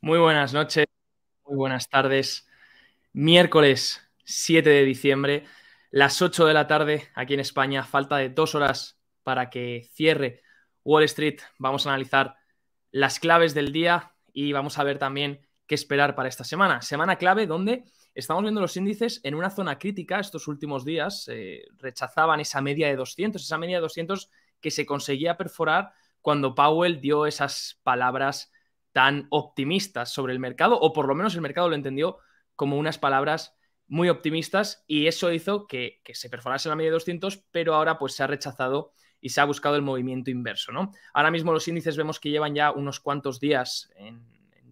Muy buenas noches, muy buenas tardes. Miércoles 7 de diciembre, las 8 de la tarde aquí en España. Falta de 2 horas para que cierre Wall Street. Vamos a analizar las claves del día y vamos a ver también qué esperar para esta semana. Semana clave donde estamos viendo los índices en una zona crítica estos últimos días. Rechazaban esa media de 200, esa media de 200 que se conseguía perforar cuando Powell dio esas palabras tan optimistas sobre el mercado, o por lo menos el mercado lo entendió como unas palabras muy optimistas, y eso hizo que se perforase la media de 200, pero ahora pues se ha rechazado y se ha buscado el movimiento inverso, ¿no? Ahora mismo los índices vemos que llevan ya unos cuantos días en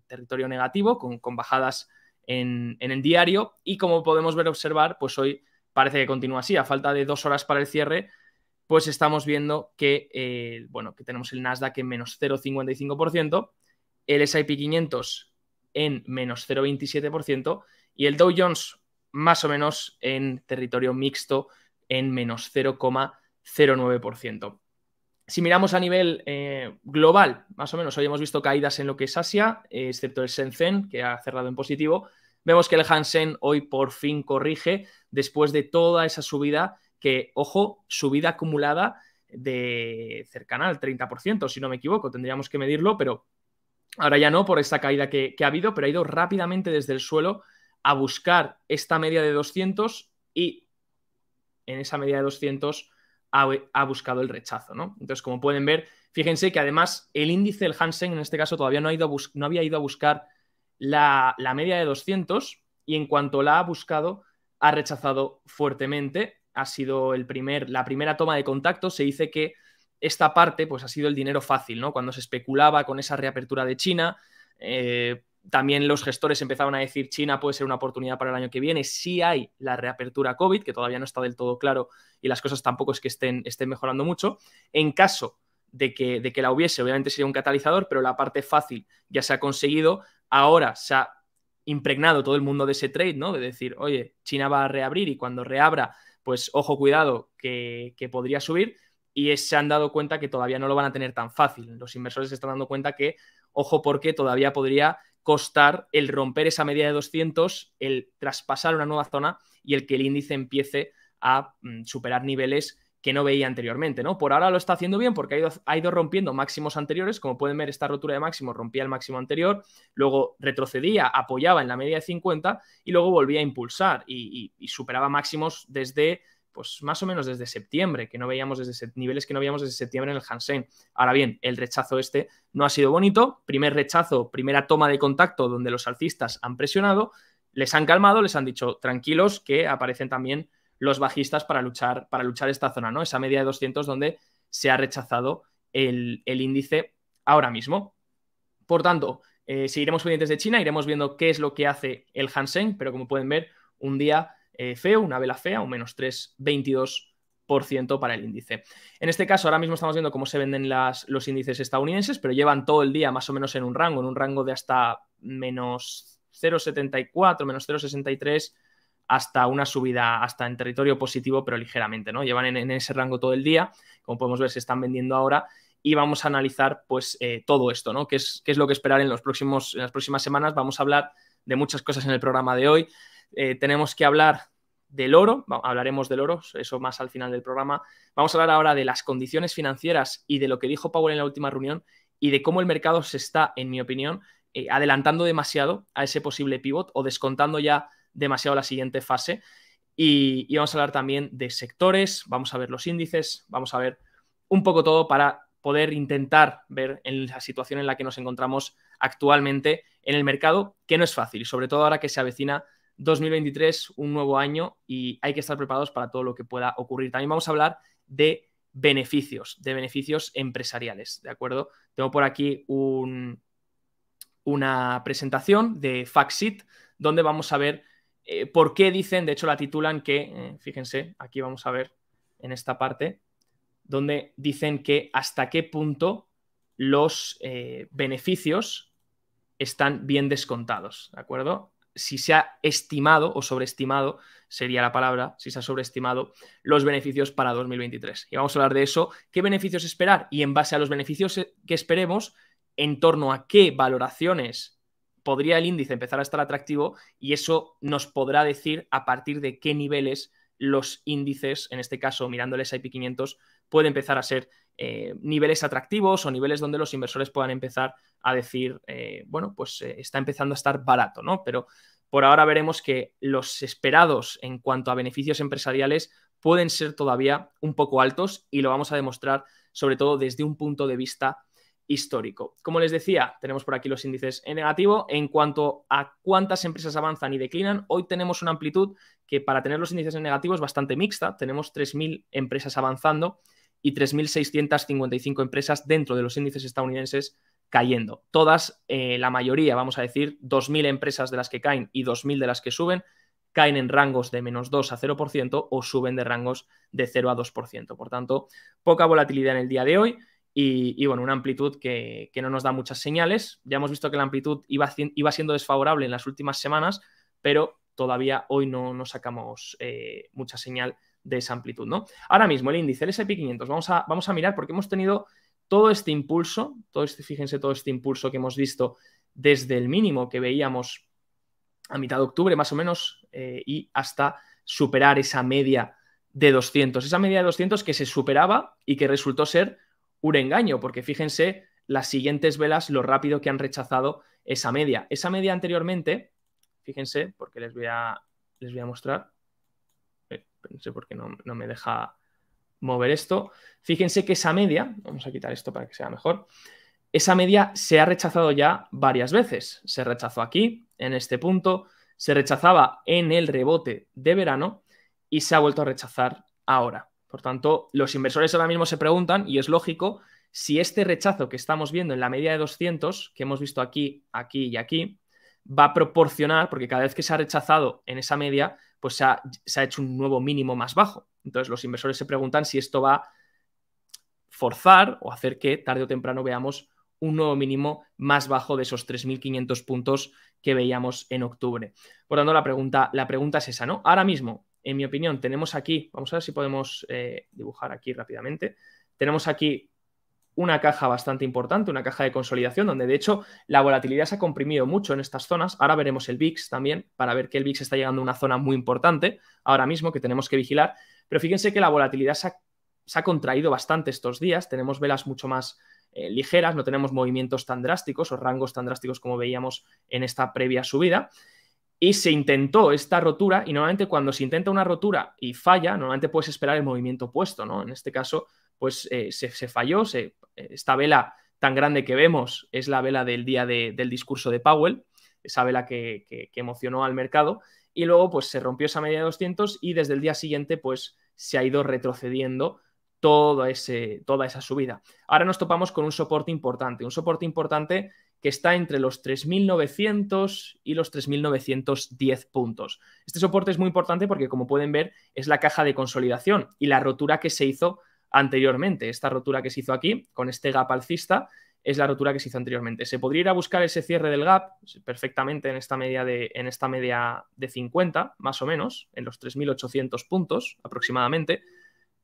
territorio negativo, con bajadas en el diario, y como podemos ver, observar, pues hoy parece que continúa así. A falta de 2 horas para el cierre, pues estamos viendo que, bueno, que tenemos el Nasdaq en menos 0,55%, el S&P 500 en menos 0,27% y el Dow Jones más o menos en territorio mixto en menos 0,09%. Si miramos a nivel global, más o menos, hoy hemos visto caídas en lo que es Asia, excepto el Shenzhen, que ha cerrado en positivo. Vemos que el Hansen hoy por fin corrige después de toda esa subida que, ojo, subida acumulada de cercana al 30%, si no me equivoco, tendríamos que medirlo, pero ahora ya no por esta caída que ha habido, pero ha ido rápidamente desde el suelo a buscar esta media de 200 y en esa media de 200 ha buscado el rechazo, ¿no? Entonces, como pueden ver, fíjense que además el índice del Hansen en este caso todavía no había ido a buscar la media de 200 y en cuanto la ha buscado ha rechazado fuertemente. Ha sido la primera toma de contacto. Se dice que esta parte pues ha sido el dinero fácil, ¿no? Cuando se especulaba con esa reapertura de China, también los gestores empezaban a decir China puede ser una oportunidad para el año que viene. Sí hay la reapertura COVID, que todavía no está del todo claro y las cosas tampoco es que estén mejorando mucho. En caso de que la hubiese, obviamente sería un catalizador, pero la parte fácil ya se ha conseguido. Ahora se ha impregnado todo el mundo de ese trade, ¿no? De decir, oye, China va a reabrir y cuando reabra, pues ojo, cuidado, que podría subir. Y se han dado cuenta que todavía no lo van a tener tan fácil. Los inversores se están dando cuenta que, ojo, porque todavía podría costar el romper esa media de 200, el traspasar una nueva zona y el que el índice empiece a superar niveles que no veía anteriormente, ¿no? Por ahora lo está haciendo bien porque ha ido rompiendo máximos anteriores. Como pueden ver, esta rotura de máximo rompía el máximo anterior, luego retrocedía, apoyaba en la media de 50 y luego volvía a impulsar y superaba máximos desde, pues más o menos desde septiembre, que no veíamos desde niveles que no veíamos desde septiembre en el Hansen. Ahora bien, el rechazo no ha sido bonito. Primer rechazo, primera toma de contacto donde los alcistas han presionado, les han calmado, les han dicho tranquilos, que aparecen también los bajistas para luchar esta zona, ¿no? Esa media de 200 donde se ha rechazado el índice ahora mismo. Por tanto, seguiremos pendientes de China, iremos viendo qué es lo que hace el Hansen, pero como pueden ver, un día feo, una vela fea, un menos 3,22% para el índice. En este caso, ahora mismo estamos viendo cómo se venden los índices estadounidenses, pero llevan todo el día más o menos en un rango de hasta menos 0,74, menos 0,63, hasta una subida, hasta en territorio positivo, pero ligeramente, ¿no? Llevan en ese rango todo el día. Como podemos ver, se están vendiendo ahora y vamos a analizar pues todo esto, ¿no? ¿Qué es lo que esperar en las próximas semanas? Vamos a hablar de muchas cosas en el programa de hoy. Tenemos que hablar del oro, hablaremos del oro, eso más al final del programa. Vamos a hablar ahora de las condiciones financieras y de lo que dijo Powell en la última reunión y de cómo el mercado se está, en mi opinión, adelantando demasiado a ese posible pivot o descontando ya demasiado la siguiente fase. Y vamos a hablar también de sectores, vamos a ver los índices, vamos a ver un poco todo para poder intentar ver en la situación en la que nos encontramos actualmente en el mercado, que no es fácil, y sobre todo ahora que se avecina 2023, un nuevo año, y hay que estar preparados para todo lo que pueda ocurrir. También vamos a hablar de beneficios empresariales, ¿de acuerdo? Tengo por aquí una presentación de FactSet donde vamos a ver por qué dicen, de hecho la titulan que, fíjense, aquí vamos a ver en esta parte, donde dicen que hasta qué punto los beneficios están bien descontados, ¿de acuerdo? Si se ha estimado o sobreestimado, sería la palabra, si se ha sobreestimado los beneficios para 2023. Y vamos a hablar de eso, qué beneficios esperar y en base a los beneficios que esperemos, en torno a qué valoraciones podría el índice empezar a estar atractivo y eso nos podrá decir a partir de qué niveles los índices, en este caso mirando el S&P 500, puede empezar a ser niveles atractivos o niveles donde los inversores puedan empezar a decir, bueno, pues está empezando a estar barato, ¿no? Pero por ahora veremos que los esperados en cuanto a beneficios empresariales pueden ser todavía un poco altos y lo vamos a demostrar sobre todo desde un punto de vista histórico. Como les decía, tenemos por aquí los índices en negativo. En cuanto a cuántas empresas avanzan y declinan, hoy tenemos una amplitud que para tener los índices en negativo es bastante mixta. Tenemos 3.000 empresas avanzando y 3.655 empresas dentro de los índices estadounidenses cayendo. Todas, la mayoría, vamos a decir, 2.000 empresas de las que caen y 2.000 de las que suben, caen en rangos de menos 2 a 0% o suben de rangos de 0 a 2%. Por tanto, poca volatilidad en el día de hoy y bueno, una amplitud que no nos da muchas señales. Ya hemos visto que la amplitud iba siendo desfavorable en las últimas semanas, pero todavía hoy no sacamos mucha señal de esa amplitud, ¿no? Ahora mismo el índice, el S&P 500, vamos a mirar porque hemos tenido todo este impulso, fíjense todo este impulso que hemos visto desde el mínimo que veíamos a mitad de octubre más o menos y hasta superar esa media de 200. Esa media de 200 que se superaba y que resultó ser un engaño, porque fíjense las siguientes velas lo rápido que han rechazado esa media. Esa media anteriormente, fíjense, porque les voy a mostrar, no sé por qué no me deja mover esto. Fíjense que esa media, vamos a quitar esto para que sea mejor, esa media se ha rechazado ya varias veces. Se rechazó aquí, en este punto, se rechazaba en el rebote de verano y se ha vuelto a rechazar ahora. Por tanto, los inversores ahora mismo se preguntan, y es lógico, si este rechazo que estamos viendo en la media de 200, que hemos visto aquí, aquí y aquí, va a proporcionar, porque cada vez que se ha rechazado en esa media, pues se ha hecho un nuevo mínimo más bajo. Entonces los inversores se preguntan si esto va a forzar o hacer que tarde o temprano veamos un nuevo mínimo más bajo de esos 3.500 puntos que veíamos en octubre. Por tanto, la pregunta es esa, ¿no? Ahora mismo, en mi opinión, tenemos aquí, vamos a ver si podemos dibujar aquí rápidamente, tenemos aquí una caja bastante importante, una caja de consolidación, donde de hecho la volatilidad se ha comprimido mucho en estas zonas. Ahora veremos el VIX también, para ver que el VIX está llegando a una zona muy importante ahora mismo que tenemos que vigilar. Pero fíjense que la volatilidad se ha contraído bastante estos días. Tenemos velas mucho más ligeras, no tenemos movimientos tan drásticos o rangos tan drásticos como veíamos en esta previa subida. Y se intentó esta rotura, y normalmente cuando se intenta una rotura y falla, normalmente puedes esperar el movimiento opuesto, ¿no? En este caso, pues se falló. Esta vela tan grande que vemos es la vela del día del discurso de Powell, esa vela que emocionó al mercado, y luego pues se rompió esa media de 200 y desde el día siguiente pues se ha ido retrocediendo toda esa subida. Ahora nos topamos con un soporte importante que está entre los 3.900 y los 3.910 puntos. Este soporte es muy importante porque, como pueden ver, es la caja de consolidación y la rotura que se hizo anteriormente. Esta rotura que se hizo aquí, con este gap alcista, es la rotura que se hizo anteriormente. Se podría ir a buscar ese cierre del gap perfectamente en esta media de 50, más o menos, en los 3.800 puntos aproximadamente.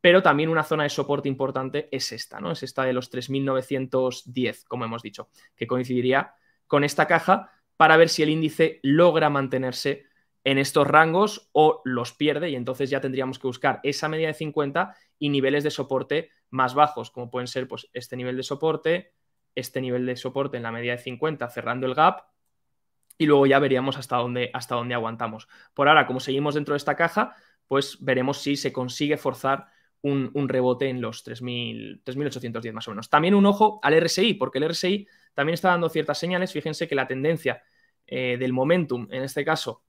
Pero también una zona de soporte importante es esta, ¿no? Es esta de los 3.910, como hemos dicho, que coincidiría con esta caja para ver si el índice logra mantenerse en estos rangos o los pierde, y entonces ya tendríamos que buscar esa media de 50 y niveles de soporte más bajos, como pueden ser pues este nivel de soporte en la media de 50 cerrando el gap, y luego ya veríamos hasta dónde aguantamos. Por ahora, como seguimos dentro de esta caja, pues veremos si se consigue forzar un rebote en los 3.810 más o menos. También un ojo al RSI, porque el RSI también está dando ciertas señales. Fíjense que la tendencia del momentum, en este caso,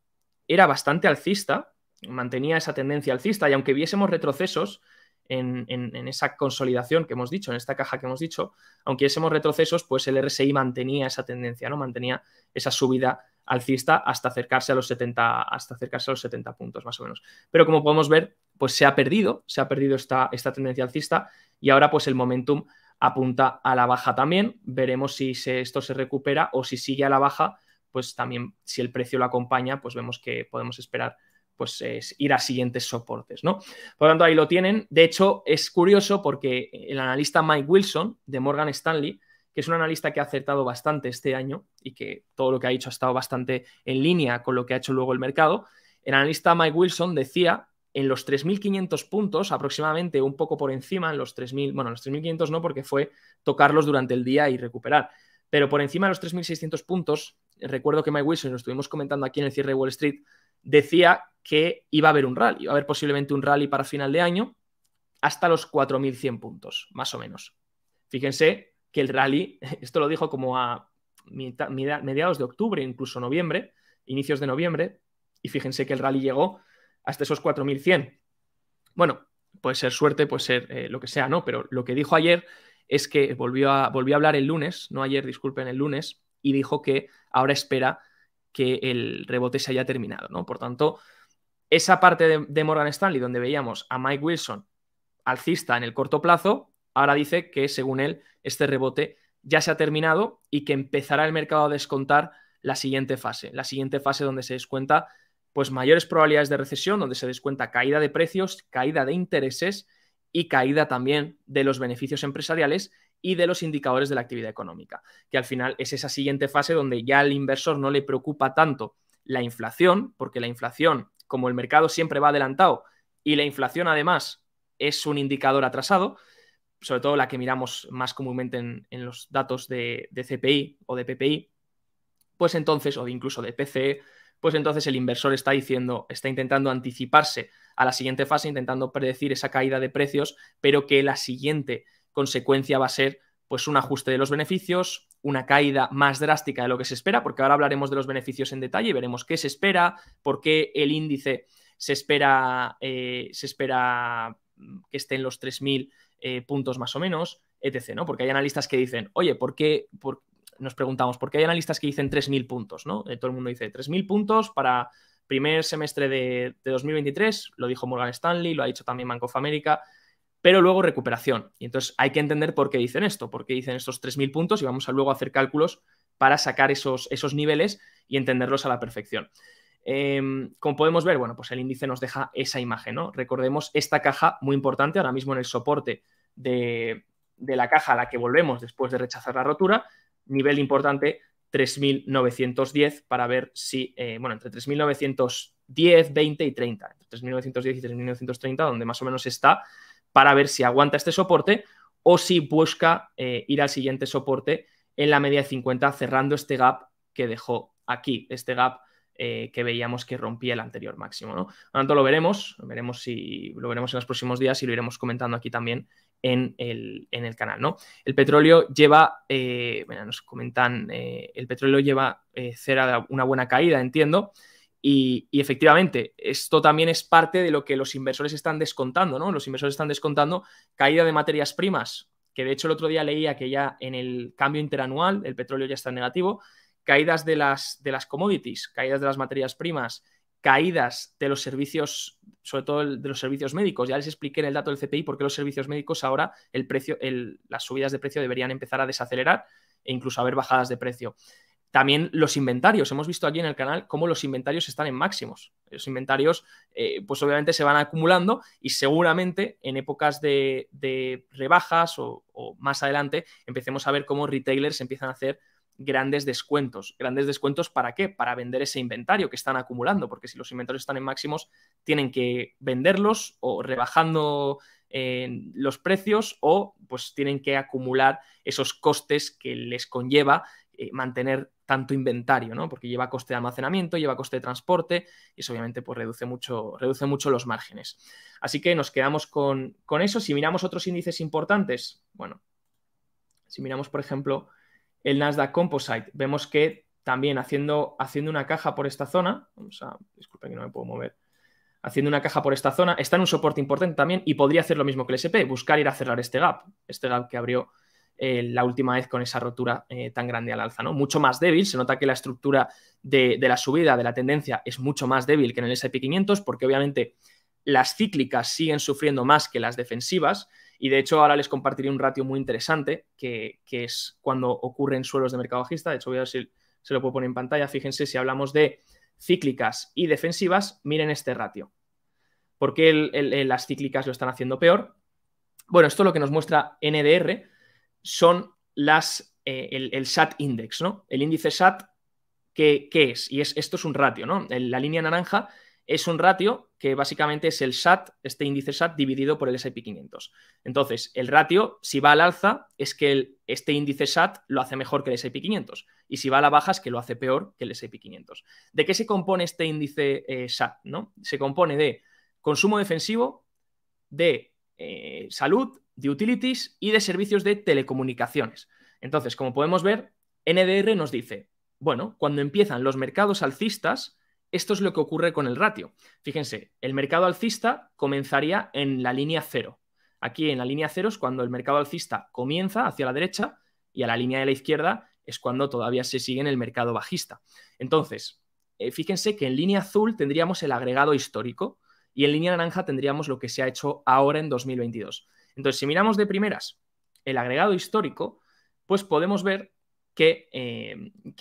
era bastante alcista, mantenía esa tendencia alcista, y aunque viésemos retrocesos en esa consolidación que hemos dicho, en esta caja que hemos dicho, aunque viésemos retrocesos, pues el RSI mantenía esa tendencia, ¿no? Mantenía esa subida alcista hasta acercarse a los 70 puntos más o menos. Pero como podemos ver, pues se ha perdido esta tendencia alcista, y ahora pues el momentum apunta a la baja también. Veremos si esto se recupera o si sigue a la baja, pues también si el precio lo acompaña, pues vemos que podemos esperar pues ir a siguientes soportes, ¿no? Por lo tanto, ahí lo tienen. De hecho, es curioso porque el analista Mike Wilson de Morgan Stanley, que es un analista que ha acertado bastante este año y que todo lo que ha dicho ha estado bastante en línea con lo que ha hecho luego el mercado. El analista Mike Wilson decía en los 3.500 puntos, aproximadamente un poco por encima, en los 3.000, bueno, los 3.500 no, porque fue tocarlos durante el día y recuperar, pero por encima de los 3.600 puntos, recuerdo que Mike Wilson, lo estuvimos comentando aquí en el cierre de Wall Street, decía que iba a haber un rally, iba a haber posiblemente un rally para final de año hasta los 4.100 puntos, más o menos. Fíjense que el rally, esto lo dijo como a mediados de octubre, incluso noviembre, inicios de noviembre, y fíjense que el rally llegó hasta esos 4.100. Bueno, puede ser suerte, puede ser lo que sea, ¿no? Pero lo que dijo ayer es que volvió a hablar el lunes, no ayer, disculpen, el lunes, y dijo que ahora espera que el rebote se haya terminado, ¿no? Por tanto, esa parte de Morgan Stanley donde veíamos a Mike Wilson alcista en el corto plazo, ahora dice que según él este rebote ya se ha terminado y que empezará el mercado a descontar la siguiente fase donde se descuenta pues mayores probabilidades de recesión, donde se descuenta caída de precios, caída de intereses y caída también de los beneficios empresariales y de los indicadores de la actividad económica, que al final es esa siguiente fase donde ya al inversor no le preocupa tanto la inflación, porque la inflación, como el mercado siempre va adelantado y la inflación además es un indicador atrasado, sobre todo la que miramos más comúnmente en los datos de CPI o de PPI, pues entonces, o incluso de PCE, pues entonces el inversor está intentando anticiparse a la siguiente fase, intentando predecir esa caída de precios, pero que la siguiente consecuencia va a ser pues un ajuste de los beneficios, una caída más drástica de lo que se espera, porque ahora hablaremos de los beneficios en detalle y veremos qué se espera, por qué el índice se espera que esté en los 3.000 puntos más o menos, etc., ¿no? Porque hay analistas que dicen, oye, nos preguntamos, ¿por qué hay analistas que dicen 3.000 puntos? ¿No? Todo el mundo dice 3.000 puntos para primer semestre de 2023, lo dijo Morgan Stanley, lo ha dicho también Bank of America, pero luego recuperación. Y entonces hay que entender por qué dicen esto, por qué dicen estos 3.000 puntos y vamos a luego hacer cálculos para sacar esos niveles y entenderlos a la perfección. Como podemos ver, bueno, pues el índice nos deja esa imagen, ¿no? Recordemos esta caja muy importante, ahora mismo en el soporte de la caja a la que volvemos después de rechazar la rotura, nivel importante 3.910 para ver si, entre 3.910, 20 y 30, entre 3.910 y 3.930, donde más o menos está, para ver si aguanta este soporte o si busca ir al siguiente soporte en la media de 50, cerrando este gap que dejó aquí, este gap que veíamos que rompía el anterior máximo, ¿no? Por lo tanto, lo veremos en los próximos días y lo iremos comentando aquí también en el canal, ¿no? El petróleo lleva, nos comentan, el petróleo lleva una buena caída, entiendo, y efectivamente, esto también es parte de lo que los inversores están descontando, ¿no? Los inversores están descontando caída de materias primas, que de hecho el otro día leía que ya en el cambio interanual el petróleo ya está en negativo, caídas de las commodities, caídas de las materias primas, caídas de los servicios, sobre todo de los servicios médicos. Ya les expliqué en el dato del CPI por qué los servicios médicos ahora las subidas de precio deberían empezar a desacelerar e incluso haber bajadas de precio. También los inventarios. Hemos visto aquí en el canal cómo los inventarios están en máximos. Los inventarios, pues obviamente se van acumulando y seguramente en épocas de rebajas o más adelante empecemos a ver cómo retailers empiezan a hacer grandes descuentos. ¿Grandes descuentos para qué? Para vender ese inventario que están acumulando, porque si los inventarios están en máximos, tienen que venderlos o rebajando los precios o pues tienen que acumular esos costes que les conlleva mantener tanto inventario, ¿no? Porque lleva coste de almacenamiento, lleva coste de transporte y eso obviamente pues reduce mucho los márgenes. Así que nos quedamos con eso. Si miramos otros índices importantes, bueno, si miramos por ejemplo el Nasdaq Composite, vemos que también haciendo una caja por esta zona, disculpen que no me puedo mover, haciendo una caja por esta zona, está en un soporte importante también y podría hacer lo mismo que el SP, buscar ir a cerrar este gap que abrió la última vez con esa rotura tan grande al alza, ¿no? Mucho más débil, se nota que la estructura de la subida, de la tendencia, es mucho más débil que en el S&P 500 porque obviamente las cíclicas siguen sufriendo más que las defensivas y de hecho ahora les compartiré un ratio muy interesante que es cuando ocurren suelos de mercado bajista. De hecho voy a ver si se lo puedo poner en pantalla. Fíjense, si hablamos de cíclicas y defensivas, miren este ratio. ¿Por qué las cíclicas lo están haciendo peor? Bueno, esto lo que nos muestra NDR son las el SAT Index, ¿no? El índice SAT, ¿qué es? Y esto es un ratio, ¿no? La línea naranja es un ratio que básicamente es el SAT, este índice SAT, dividido por el S&P 500. Entonces, el ratio, si va al alza, es que este índice SAT lo hace mejor que el S&P 500. Y si va a la baja, es que lo hace peor que el S&P 500. ¿De qué se compone este índice SAT, ¿no? Se compone de consumo defensivo, de salud, de utilities y de servicios de telecomunicaciones. Entonces, como podemos ver, NDR nos dice, bueno, cuando empiezan los mercados alcistas, esto es lo que ocurre con el ratio. Fíjense, el mercado alcista comenzaría en la línea 0. Aquí en la línea 0 es cuando el mercado alcista comienza hacia la derecha y a la línea de la izquierda es cuando todavía se sigue en el mercado bajista. Entonces, fíjense que en línea azul tendríamos el agregado histórico y en línea naranja tendríamos lo que se ha hecho ahora en 2022. Entonces, si miramos de primeras el agregado histórico, pues podemos ver que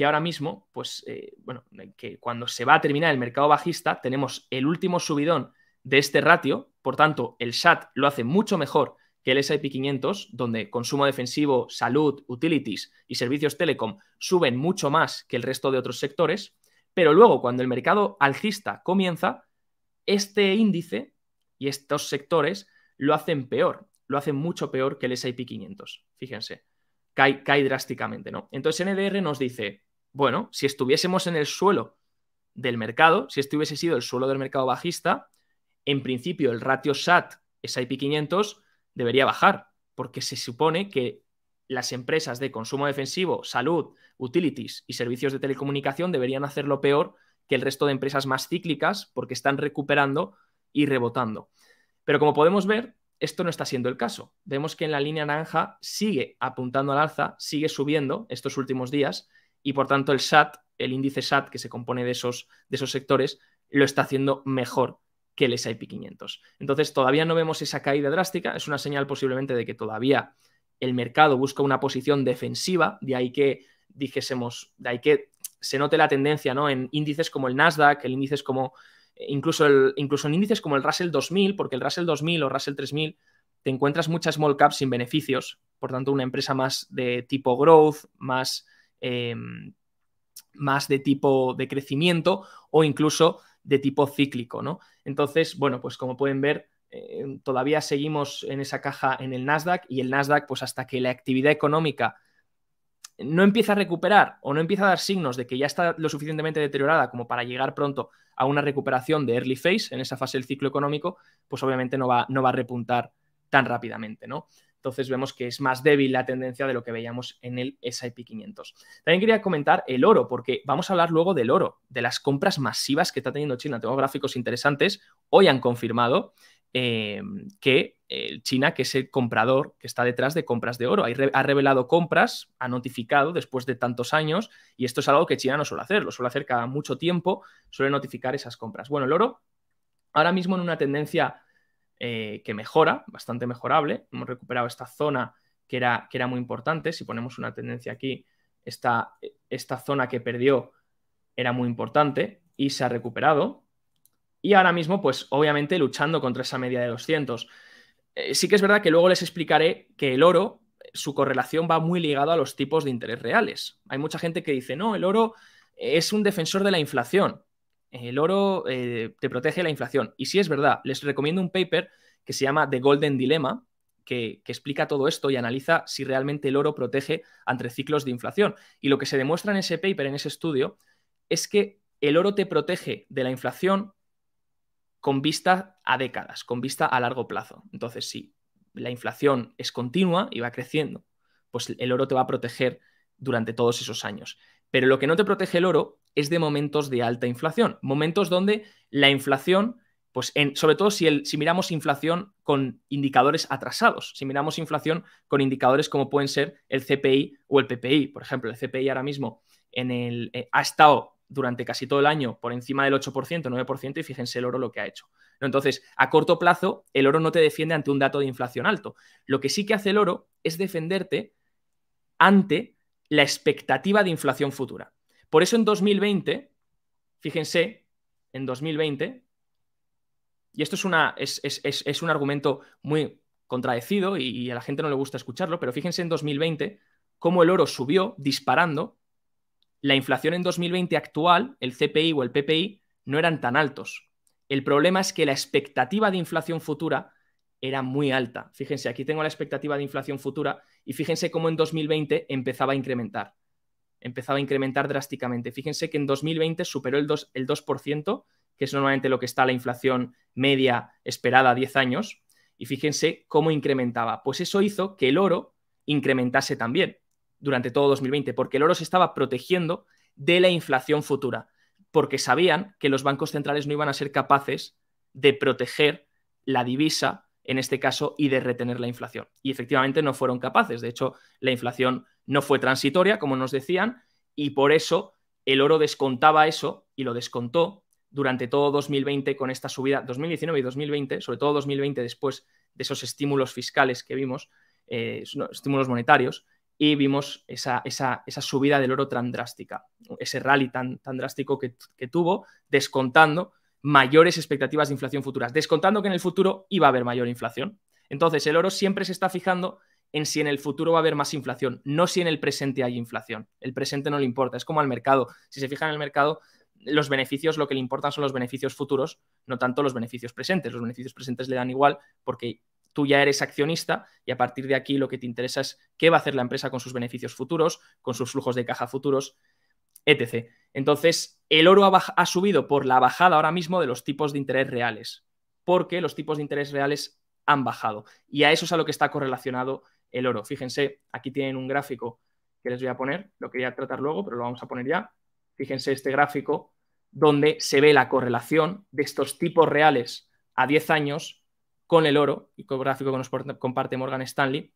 ahora mismo, pues, bueno, que cuando se va a terminar el mercado bajista, tenemos el último subidón de este ratio, por tanto, el SAT lo hace mucho mejor que el S&P 500, donde consumo defensivo, salud, utilities y servicios telecom suben mucho más que el resto de otros sectores, pero luego cuando el mercado alcista comienza, este índice y estos sectores lo hacen peor, lo hacen mucho peor que el S&P 500, fíjense. Cae drásticamente, ¿no? Entonces NDR nos dice, bueno, si estuviésemos en el suelo del mercado, si este hubiese sido el suelo del mercado bajista, en principio el ratio SAT S&P 500 debería bajar, porque se supone que las empresas de consumo defensivo, salud, utilities y servicios de telecomunicación deberían hacerlo peor que el resto de empresas más cíclicas porque están recuperando y rebotando. Pero como podemos ver, esto no está siendo el caso. Vemos que en la línea naranja sigue apuntando al alza, sigue subiendo estos últimos días y por tanto el SAT, el índice SAT que se compone de esos sectores, lo está haciendo mejor que el S&P 500. Entonces todavía no vemos esa caída drástica, es una señal posiblemente de que todavía el mercado busca una posición defensiva, de ahí que se note la tendencia, ¿no? En índices como el Nasdaq, en índices como incluso en índices como el Russell 2000, porque el Russell 2000 o Russell 3000 te encuentras muchas small caps sin beneficios, por tanto una empresa más de tipo growth, más de tipo de crecimiento o incluso de tipo cíclico, ¿no? Entonces, bueno, pues como pueden ver, todavía seguimos en esa caja en el Nasdaq y el Nasdaq, pues hasta que la actividad económica no empieza a recuperar o no empieza a dar signos de que ya está lo suficientemente deteriorada como para llegar pronto a una recuperación de early phase en esa fase del ciclo económico, pues obviamente no va a repuntar tan rápidamente, ¿no? Entonces vemos que es más débil la tendencia de lo que veíamos en el S&P 500. También quería comentar el oro, porque vamos a hablar luego del oro, de las compras masivas que está teniendo China. Tengo gráficos interesantes. Hoy han confirmado que China, que es el comprador que está detrás de compras de oro, ha revelado compras, ha notificado después de tantos años, y esto es algo que China no suele hacer, lo suele hacer cada mucho tiempo, suele notificar esas compras. Bueno, el oro ahora mismo en una tendencia que mejora, bastante mejorable, hemos recuperado esta zona que era muy importante. Si ponemos una tendencia aquí, esta zona que perdió era muy importante y se ha recuperado. Y ahora mismo, pues obviamente luchando contra esa media de 200. Sí que es verdad que luego les explicaré que el oro, su correlación va muy ligada a los tipos de interés reales. Hay mucha gente que dice, no, el oro es un defensor de la inflación. El oro te protege de la inflación. Y sí es verdad, les recomiendo un paper que se llama The Golden Dilemma, que explica todo esto y analiza si realmente el oro protege ante ciclos de inflación. Y lo que se demuestra en ese paper, en ese estudio, es que el oro te protege de la inflación con vista a décadas, con vista a largo plazo. Entonces, si la inflación es continua y va creciendo, pues el oro te va a proteger durante todos esos años. Pero lo que no te protege el oro es de momentos de alta inflación, momentos donde la inflación, pues sobre todo si miramos inflación con indicadores atrasados, si miramos inflación con indicadores como pueden ser el CPI o el PPI. Por ejemplo, el CPI ahora mismo ha estado durante casi todo el año por encima del 8%, 9%, y fíjense el oro lo que ha hecho. Entonces, a corto plazo, el oro no te defiende ante un dato de inflación alto. Lo que sí que hace el oro es defenderte ante la expectativa de inflación futura. Por eso en 2020, fíjense, en 2020, y esto es un argumento muy contradecido y a la gente no le gusta escucharlo, pero fíjense en 2020 cómo el oro subió disparando. La inflación en 2020 actual, el CPI o el PPI, no eran tan altos. El problema es que la expectativa de inflación futura era muy alta. Fíjense, aquí tengo la expectativa de inflación futura y fíjense cómo en 2020 empezaba a incrementar. Empezaba a incrementar drásticamente. Fíjense que en 2020 superó el 2%, que es normalmente lo que está la inflación media esperada a 10 años, y fíjense cómo incrementaba. Pues eso hizo que el oro incrementase también durante todo 2020, porque el oro se estaba protegiendo de la inflación futura, porque sabían que los bancos centrales no iban a ser capaces de proteger la divisa, en este caso, y de retener la inflación. Y efectivamente no fueron capaces. De hecho, la inflación no fue transitoria, como nos decían, y por eso el oro descontaba eso y lo descontó durante todo 2020 con esta subida, 2019 y 2020, sobre todo 2020 después de esos estímulos fiscales que vimos, estímulos monetarios, y vimos esa subida del oro tan drástica, ese rally tan drástico que tuvo, descontando mayores expectativas de inflación futuras, descontando que en el futuro iba a haber mayor inflación. Entonces, el oro siempre se está fijando en si en el futuro va a haber más inflación, no si en el presente hay inflación. El presente no le importa, es como al mercado. Si se fijan en el mercado, los beneficios, lo que le importan son los beneficios futuros, no tanto los beneficios presentes. Los beneficios presentes le dan igual porque tú ya eres accionista y a partir de aquí lo que te interesa es qué va a hacer la empresa con sus beneficios futuros, con sus flujos de caja futuros, etc. Entonces, el oro ha subido por la bajada ahora mismo de los tipos de interés reales, porque los tipos de interés reales han bajado. Y a eso es a lo que está correlacionado el oro. Fíjense, aquí tienen un gráfico que les voy a poner, lo quería tratar luego, pero lo vamos a poner ya. Fíjense este gráfico donde se ve la correlación de estos tipos reales a 10 años con el oro, y con el gráfico que nos comparte Morgan Stanley,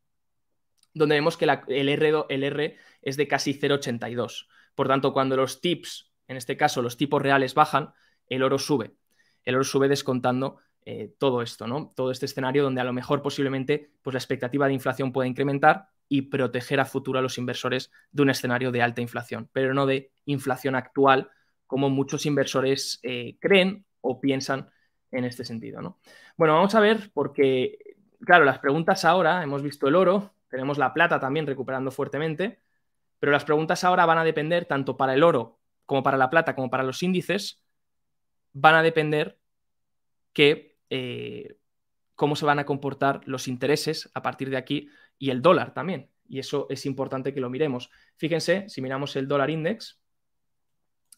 donde vemos que el R es de casi 0,82. Por tanto, cuando los tips, en este caso los tipos reales bajan, el oro sube. El oro sube descontando todo esto, ¿no? Todo este escenario donde a lo mejor posiblemente pues, la expectativa de inflación pueda incrementar y proteger a futuro a los inversores de un escenario de alta inflación, pero no de inflación actual, como muchos inversores creen o piensan en este sentido, ¿no? Bueno, vamos a ver, porque, claro, las preguntas ahora, hemos visto el oro, tenemos la plata también recuperando fuertemente, pero las preguntas ahora van a depender, tanto para el oro como para la plata, como para los índices, van a depender cómo se van a comportar los intereses a partir de aquí y el dólar también. Y eso es importante que lo miremos. Fíjense, si miramos el dólar index,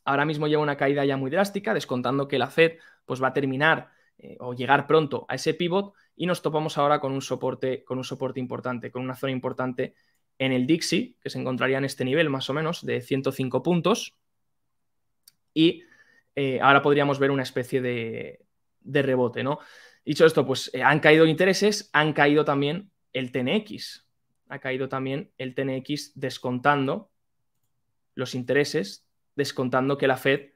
ahora mismo lleva una caída ya muy drástica, descontando que la Fed pues, va a terminar o llegar pronto a ese pivot, y nos topamos ahora con un soporte importante, con una zona importante en el Dixie, que se encontraría en este nivel más o menos de 105 puntos. Y ahora podríamos ver una especie de rebote, ¿no? Dicho esto, pues han caído intereses, han caído también el TNX. Ha caído también el TNX descontando los intereses, descontando que la Fed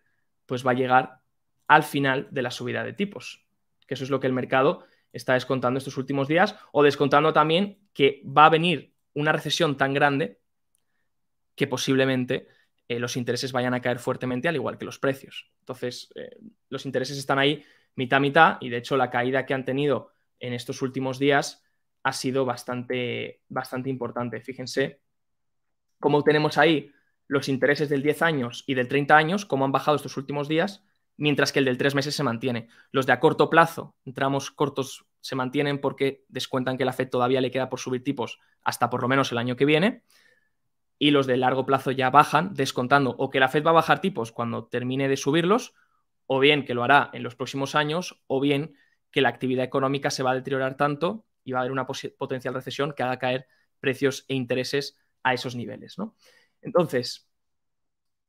pues va a llegar al final de la subida de tipos, que eso es lo que el mercado está descontando estos últimos días, o descontando también que va a venir una recesión tan grande que posiblemente los intereses vayan a caer fuertemente, al igual que los precios. Entonces, los intereses están ahí mitad a mitad, y de hecho la caída que han tenido en estos últimos días ha sido bastante importante. Fíjense cómo tenemos ahí los intereses del 10 años y del 30 años, cómo han bajado estos últimos días, mientras que el del 3 meses se mantiene. Los de a corto plazo, tramos cortos, se mantienen porque descuentan que la Fed todavía le queda por subir tipos hasta por lo menos el año que viene, y los de largo plazo ya bajan, descontando o que la Fed va a bajar tipos cuando termine de subirlos, o bien que lo hará en los próximos años, o bien que la actividad económica se va a deteriorar tanto y va a haber una potencial recesión que haga caer precios e intereses a esos niveles, ¿no? Entonces,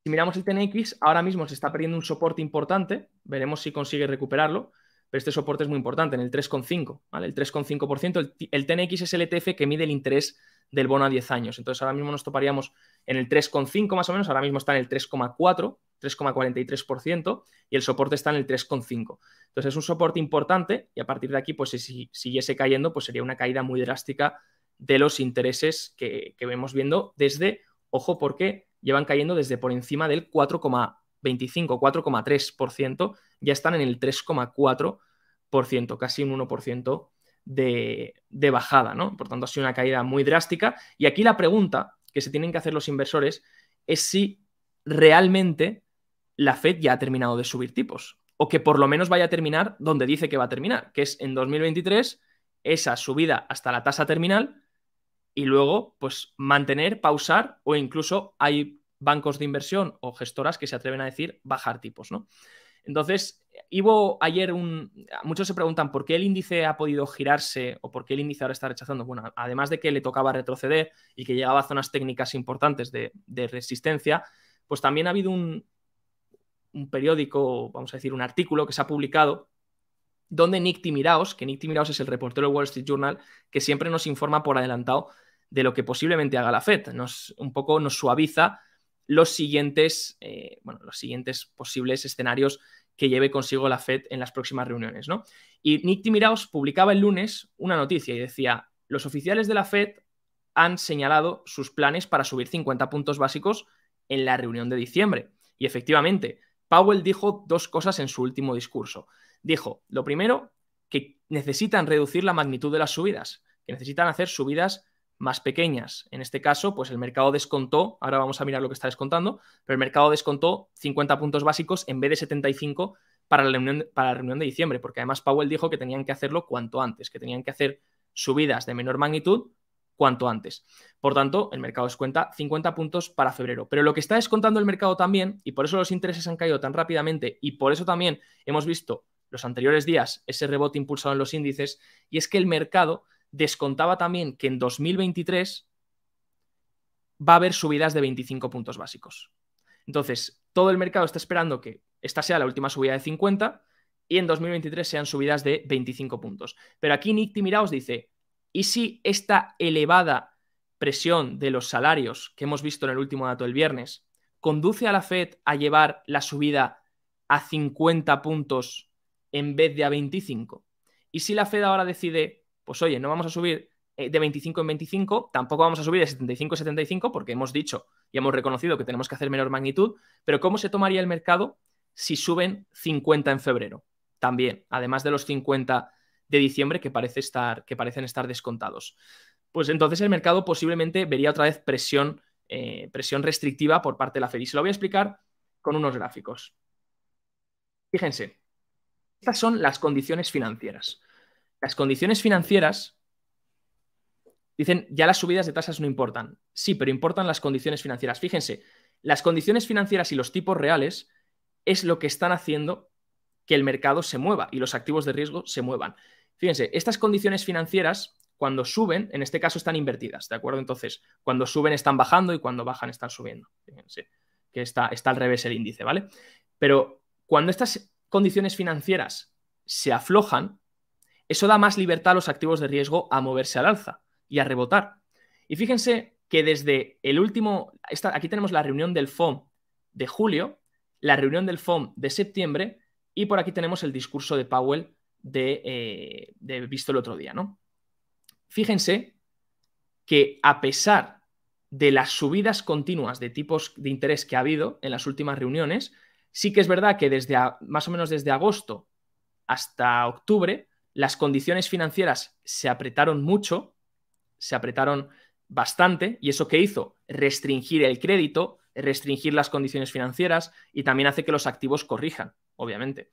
si miramos el TNX, ahora mismo se está perdiendo un soporte importante, veremos si consigue recuperarlo, pero este soporte es muy importante, en el 3,5, ¿vale? El 3,5%, el TNX es el ETF que mide el interés del bono a 10 años, entonces ahora mismo nos toparíamos en el 3,5 más o menos, ahora mismo está en el 3,4, 3,43%, y el soporte está en el 3,5. Entonces es un soporte importante, y a partir de aquí, pues si siguiese cayendo, pues sería una caída muy drástica de los intereses que vemos viendo desde, ojo, porque llevan cayendo desde por encima del 4,25, 4,3%, ya están en el 3,4%, casi un 1% de bajada, ¿no? Por tanto, ha sido una caída muy drástica. Y aquí la pregunta que se tienen que hacer los inversores es si realmente la Fed ya ha terminado de subir tipos, o que por lo menos vaya a terminar donde dice que va a terminar, que es en 2023, esa subida hasta la tasa terminal, y luego pues mantener, pausar, o incluso hay bancos de inversión o gestoras que se atreven a decir bajar tipos, ¿no? Entonces, Ivo ayer, muchos se preguntan por qué el índice ha podido girarse o por qué el índice ahora está rechazando. Bueno, además de que le tocaba retroceder y que llegaba a zonas técnicas importantes de resistencia, pues también ha habido un periódico, vamos a decir, un artículo que se ha publicado donde Nick Timiraos, que Nick Timiraos es el reportero del Wall Street Journal, que siempre nos informa por adelantado de lo que posiblemente haga la Fed. Un poco nos suaviza los siguientes posibles escenarios que lleve consigo la Fed en las próximas reuniones, ¿no? Y Nick Timiraos publicaba el lunes una noticia y decía: los oficiales de la Fed han señalado sus planes para subir 50 puntos básicos en la reunión de diciembre. Y efectivamente, Powell dijo dos cosas en su último discurso. Dijo, lo primero, que necesitan reducir la magnitud de las subidas, que necesitan hacer subidas más pequeñas. En este caso, pues el mercado descontó, ahora vamos a mirar lo que está descontando, pero el mercado descontó 50 puntos básicos en vez de 75 para la reunión de diciembre, porque además Powell dijo que tenían que hacerlo cuanto antes, que tenían que hacer subidas de menor magnitud cuanto antes. Por tanto, el mercado descuenta 50 puntos para febrero. Pero lo que está descontando el mercado también, y por eso los intereses han caído tan rápidamente, y por eso también hemos visto los anteriores días ese rebote impulsado en los índices, y es que el mercado descontaba también que en 2023 va a haber subidas de 25 puntos básicos. Entonces, todo el mercado está esperando que esta sea la última subida de 50 y en 2023 sean subidas de 25 puntos. Pero aquí Nick Timiraos dice, ¿y si esta elevada presión de los salarios que hemos visto en el último dato del viernes conduce a la Fed a llevar la subida a 50 puntos en vez de a 25? ¿Y si la Fed ahora decide, pues oye, no vamos a subir de 25 en 25, tampoco vamos a subir de 75 en 75, porque hemos dicho y hemos reconocido que tenemos que hacer menor magnitud, pero ¿cómo se tomaría el mercado si suben 50 en febrero? También, además de los 50 de diciembre que parecen estar descontados. Pues entonces el mercado posiblemente vería otra vez presión restrictiva por parte de la Fed. Y se lo voy a explicar con unos gráficos. Fíjense, estas son las condiciones financieras. Las condiciones financieras dicen, ya las subidas de tasas no importan. Sí, pero importan las condiciones financieras. Fíjense, las condiciones financieras y los tipos reales es lo que están haciendo que el mercado se mueva y los activos de riesgo se muevan. Fíjense, estas condiciones financieras, cuando suben, en este caso están invertidas, ¿de acuerdo? Entonces, cuando suben están bajando y cuando bajan están subiendo. Fíjense que está al revés el índice, ¿vale? Pero cuando estas condiciones financieras se aflojan, eso da más libertad a los activos de riesgo a moverse al alza y a rebotar. Y fíjense que desde el último, aquí tenemos la reunión del FOM de julio, la reunión del FOM de septiembre y por aquí tenemos el discurso de Powell de visto el otro día, ¿no? Fíjense que a pesar de las subidas continuas de tipos de interés que ha habido en las últimas reuniones, sí que es verdad que más o menos desde agosto hasta octubre, las condiciones financieras se apretaron mucho, se apretaron bastante, y eso ¿qué hizo? Restringir el crédito, restringir las condiciones financieras y también hace que los activos corrijan, obviamente.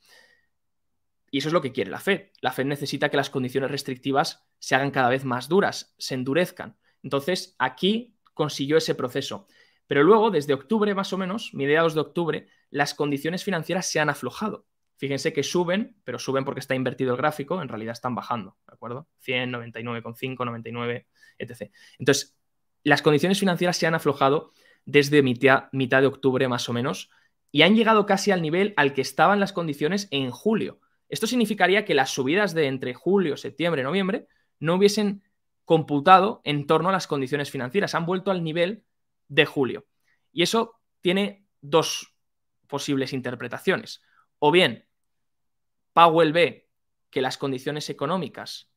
Y eso es lo que quiere la Fed. La Fed necesita que las condiciones restrictivas se hagan cada vez más duras, se endurezcan. Entonces, aquí consiguió ese proceso. Pero luego, desde octubre más o menos, mediados de octubre, las condiciones financieras se han aflojado. Fíjense que suben, pero suben porque está invertido el gráfico, en realidad están bajando, ¿de acuerdo? 100, 99,5, 99, etc. Entonces, las condiciones financieras se han aflojado desde mitad de octubre más o menos y han llegado casi al nivel al que estaban las condiciones en julio. Esto significaría que las subidas de entre julio, septiembre, noviembre no hubiesen computado en torno a las condiciones financieras, han vuelto al nivel de julio. Y eso tiene dos posibles interpretaciones. O bien, Powell ve que las condiciones económicas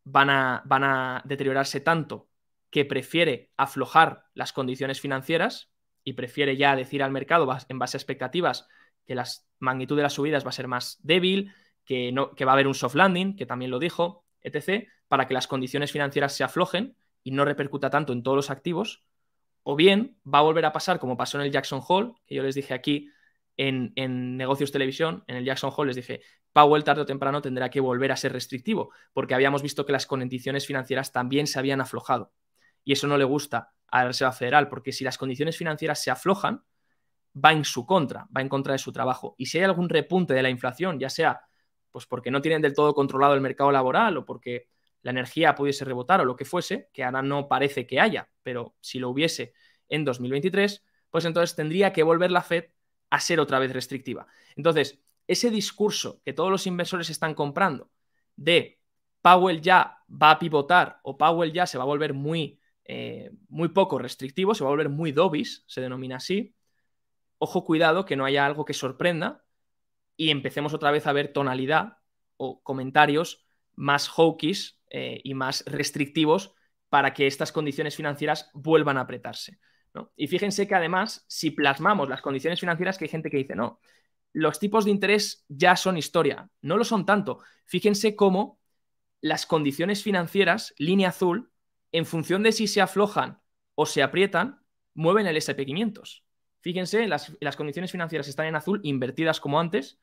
van a deteriorarse tanto que prefiere aflojar las condiciones financieras y prefiere ya decir al mercado en base a expectativas que la magnitud de las subidas va a ser más débil, que va a haber un soft landing, que también lo dijo, etc., para que las condiciones financieras se aflojen y no repercuta tanto en todos los activos. O bien va a volver a pasar como pasó en el Jackson Hole, que yo les dije aquí en Negocios Televisión, en el Jackson Hole les dije, Powell tarde o temprano tendrá que volver a ser restrictivo, porque habíamos visto que las condiciones financieras también se habían aflojado. Y eso no le gusta a la Reserva Federal, porque si las condiciones financieras se aflojan, va en su contra, va en contra de su trabajo. Y si hay algún repunte de la inflación, ya sea pues porque no tienen del todo controlado el mercado laboral o porque la energía pudiese rebotar o lo que fuese, que ahora no parece que haya, pero si lo hubiese en 2023, pues entonces tendría que volver la Fed a ser otra vez restrictiva. Entonces, ese discurso que todos los inversores están comprando de Powell ya va a pivotar o Powell ya se va a volver muy poco restrictivo, se va a volver muy dovish, se denomina así. Ojo, cuidado, que no haya algo que sorprenda y empecemos otra vez a ver tonalidad o comentarios más hawkish y más restrictivos para que estas condiciones financieras vuelvan a apretarse, ¿no? Y fíjense que además, si plasmamos las condiciones financieras, que hay gente que dice, no, los tipos de interés ya son historia. No lo son tanto. Fíjense cómo las condiciones financieras, línea azul, en función de si se aflojan o se aprietan, mueven el S&P 500. Fíjense, las condiciones financieras están en azul, invertidas como antes.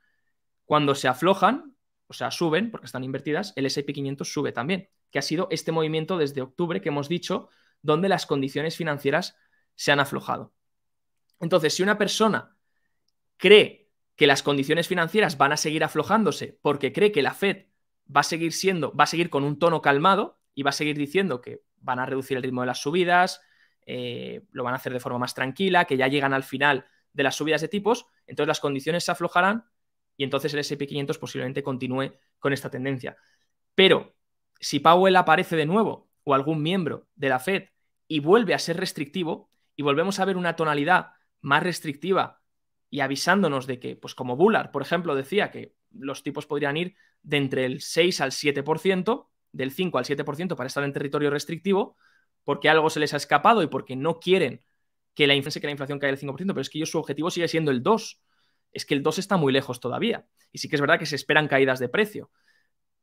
Cuando se aflojan, o sea, suben, porque están invertidas, el S&P 500 sube también, que ha sido este movimiento desde octubre que hemos dicho, donde las condiciones financieras se han aflojado. Entonces, si una persona cree que las condiciones financieras van a seguir aflojándose porque cree que la Fed va a seguir con un tono calmado y va a seguir diciendo que van a reducir el ritmo de las subidas, lo van a hacer de forma más tranquila, que ya llegan al final de las subidas de tipos, entonces las condiciones se aflojarán y entonces el S&P 500 posiblemente continúe con esta tendencia. Pero si Powell aparece de nuevo o algún miembro de la Fed y vuelve a ser restrictivo y volvemos a ver una tonalidad más restrictiva y avisándonos de que, pues como Bullard, por ejemplo, decía que los tipos podrían ir de entre el 6 al 7%, del 5 al 7% para estar en territorio restrictivo, porque algo se les ha escapado y porque no quieren que la inflación caiga del 5%, pero es que su objetivo sigue siendo el 2%. Es que el 2 está muy lejos todavía. Y sí que es verdad que se esperan caídas de precio,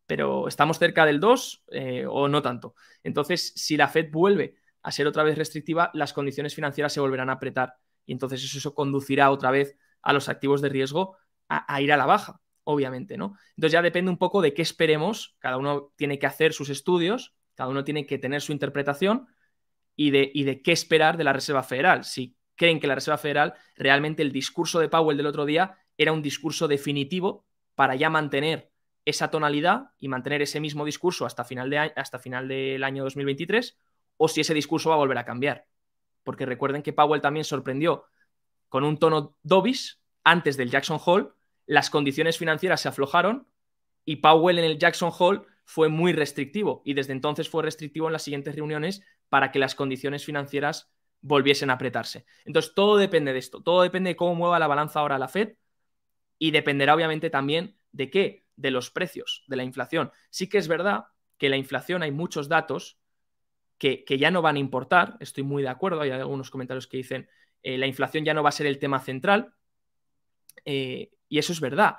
pero ¿estamos cerca del 2 o no tanto? Entonces, si la Fed vuelve a ser otra vez restrictiva, las condiciones financieras se volverán a apretar y entonces eso conducirá otra vez a los activos de riesgo a ir a la baja, obviamente, ¿no? Entonces ya depende un poco de qué esperemos, cada uno tiene que hacer sus estudios, cada uno tiene que tener su interpretación y de qué esperar de la Reserva Federal. Si creen que la Reserva Federal, realmente el discurso de Powell del otro día era un discurso definitivo para ya mantener esa tonalidad y mantener ese mismo discurso hasta final del año 2023, o si ese discurso va a volver a cambiar. Porque recuerden que Powell también sorprendió con un tono dovish antes del Jackson Hole, las condiciones financieras se aflojaron y Powell en el Jackson Hole fue muy restrictivo y desde entonces fue restrictivo en las siguientes reuniones para que las condiciones financieras volviesen a apretarse. Entonces todo depende de esto, todo depende de cómo mueva la balanza ahora la Fed y dependerá obviamente también de qué, de los precios, de la inflación. Sí que es verdad que la inflación hay muchos datos que ya no van a importar, estoy muy de acuerdo, hay algunos comentarios que dicen la inflación ya no va a ser el tema central y eso es verdad,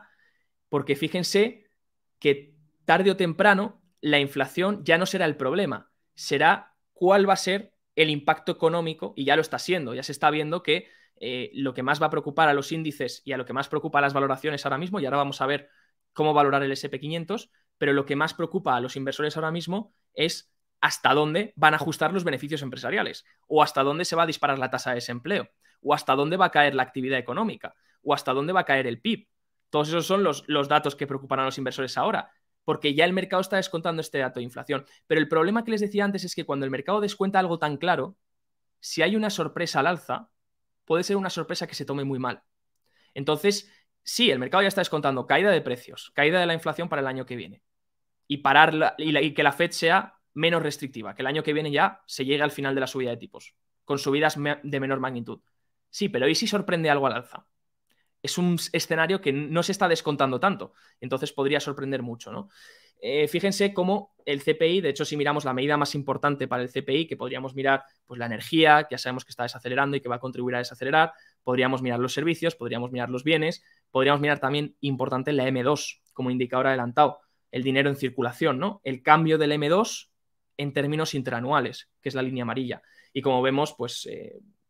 porque fíjense que tarde o temprano la inflación ya no será el problema, será cuál va a ser el impacto económico, y ya lo está siendo, ya se está viendo que lo que más va a preocupar a los índices y a lo que más preocupa a las valoraciones ahora mismo, y ahora vamos a ver cómo valorar el S&P 500, pero lo que más preocupa a los inversores ahora mismo es hasta dónde van a ajustar los beneficios empresariales, o hasta dónde se va a disparar la tasa de desempleo, o hasta dónde va a caer la actividad económica, o hasta dónde va a caer el PIB. Todos esos son los datos que preocupan a los inversores ahora, porque ya el mercado está descontando este dato de inflación. Pero el problema que les decía antes es que cuando el mercado descuenta algo tan claro, si hay una sorpresa al alza, puede ser una sorpresa que se tome muy mal. Entonces, sí, el mercado ya está descontando caída de precios, caída de la inflación para el año que viene, y que la Fed sea menos restrictiva, que el año que viene ya se llegue al final de la subida de tipos, con subidas de menor magnitud. Sí, pero ¿y si sorprende algo al alza? Es un escenario que no se está descontando tanto, entonces podría sorprender mucho, ¿no? Fíjense cómo el CPI, de hecho, si miramos la medida más importante para el CPI, que podríamos mirar pues, la energía, que ya sabemos que está desacelerando y que va a contribuir a desacelerar, podríamos mirar los servicios, podríamos mirar los bienes, podríamos mirar también, importante, la M2 como indicador adelantado, el dinero en circulación, ¿no? El cambio del M2 en términos interanuales, que es la línea amarilla. Y como vemos, pues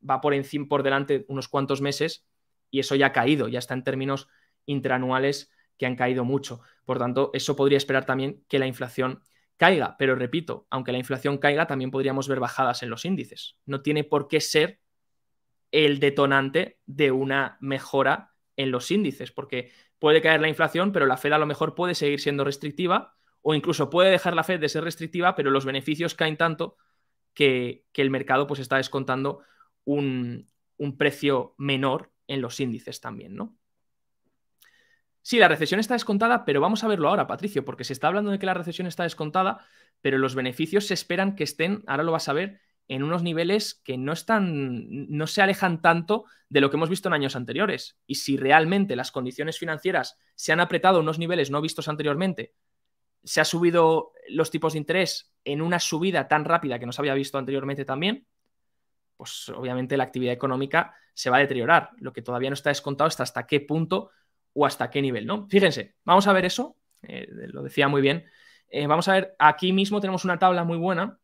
va por encima, por delante unos cuantos meses y eso ya ha caído, ya está en términos interanuales que han caído mucho. Por tanto, eso podría esperar también que la inflación caiga. Pero repito, aunque la inflación caiga, también podríamos ver bajadas en los índices. No tiene por qué ser el detonante de una mejora en los índices, porque puede caer la inflación, pero la Fed a lo mejor puede seguir siendo restrictiva o incluso puede dejar la Fed de ser restrictiva, pero los beneficios caen tanto que el mercado pues está descontando un precio menor en los índices también, ¿no? Sí, la recesión está descontada, pero vamos a verlo ahora, Patricio, porque se está hablando de que la recesión está descontada, pero los beneficios se esperan que estén, ahora lo vas a ver, en unos niveles que no se alejan tanto de lo que hemos visto en años anteriores. Y si realmente las condiciones financieras se han apretado a unos niveles no vistos anteriormente, se ha subido los tipos de interés en una subida tan rápida que no se había visto anteriormente también, pues obviamente la actividad económica se va a deteriorar. Lo que todavía no está descontado es hasta qué punto o hasta qué nivel, ¿no? Fíjense, vamos a ver eso, lo decía muy bien. Vamos a ver, aquí mismo tenemos una tabla muy buena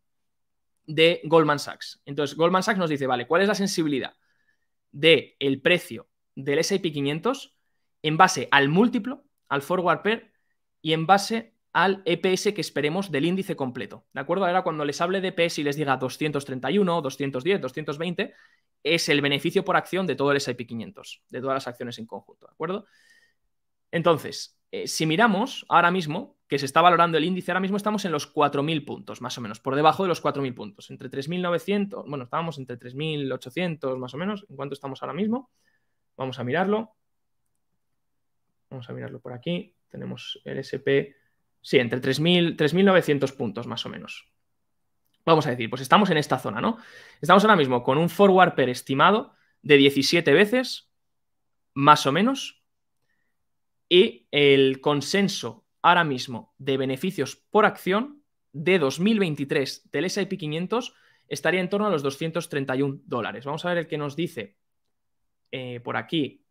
de Goldman Sachs. Entonces, Goldman Sachs nos dice, vale, ¿cuál es la sensibilidad del precio del S&P 500 en base al múltiplo, al forward pair y en base al EPS que esperemos del índice completo? ¿De acuerdo? Ahora cuando les hable de EPS y les diga 231, 210, 220, es el beneficio por acción de todo el S&P 500, de todas las acciones en conjunto, ¿de acuerdo? Entonces, si miramos ahora mismo, que se está valorando el índice, ahora mismo estamos en los 4.000 puntos, más o menos, por debajo de los 4.000 puntos, entre 3.900, bueno, estábamos entre 3.800 más o menos. ¿En cuánto estamos ahora mismo? Vamos a mirarlo. Vamos a mirarlo por aquí. Tenemos el SP, sí, entre 3.900 puntos más o menos. Vamos a decir, pues estamos en esta zona, ¿no? Estamos ahora mismo con un forward pair estimado de 17 veces, más o menos, y el consenso ahora mismo de beneficios por acción de 2023 del S&P 500 estaría en torno a los $231. Vamos a ver el que nos dice por aquí.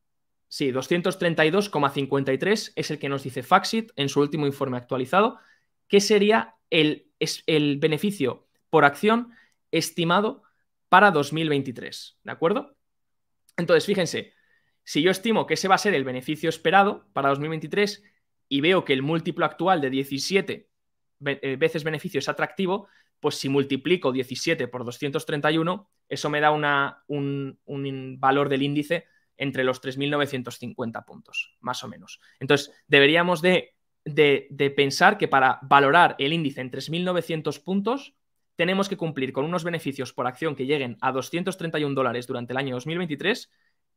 Sí, 232,53 es el que nos dice Factset en su último informe actualizado, que sería el beneficio por acción estimado para 2023, ¿de acuerdo? Entonces, fíjense, si yo estimo que ese va a ser el beneficio esperado para 2023 y veo que el múltiplo actual de 17 veces beneficio es atractivo, pues si multiplico 17 por 231, eso me da un valor del índice entre los 3.950 puntos, más o menos. Entonces, deberíamos de pensar que para valorar el índice en 3.900 puntos, tenemos que cumplir con unos beneficios por acción que lleguen a $231 durante el año 2023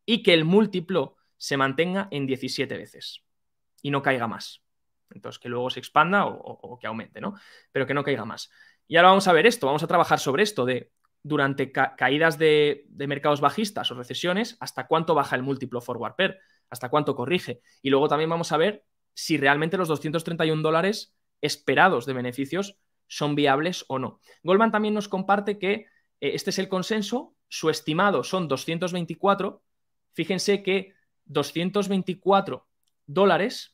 y que el múltiplo se mantenga en 17 veces y no caiga más. Entonces, que luego se expanda o que aumente, ¿no? Pero que no caiga más. Y ahora vamos a ver esto, vamos a trabajar sobre esto de durante caídas de mercados bajistas o recesiones, hasta cuánto baja el múltiplo forward pair, hasta cuánto corrige. Y luego también vamos a ver si realmente los $231 esperados de beneficios son viables o no. Goldman también nos comparte que este es el consenso, su estimado son 224. Fíjense que $224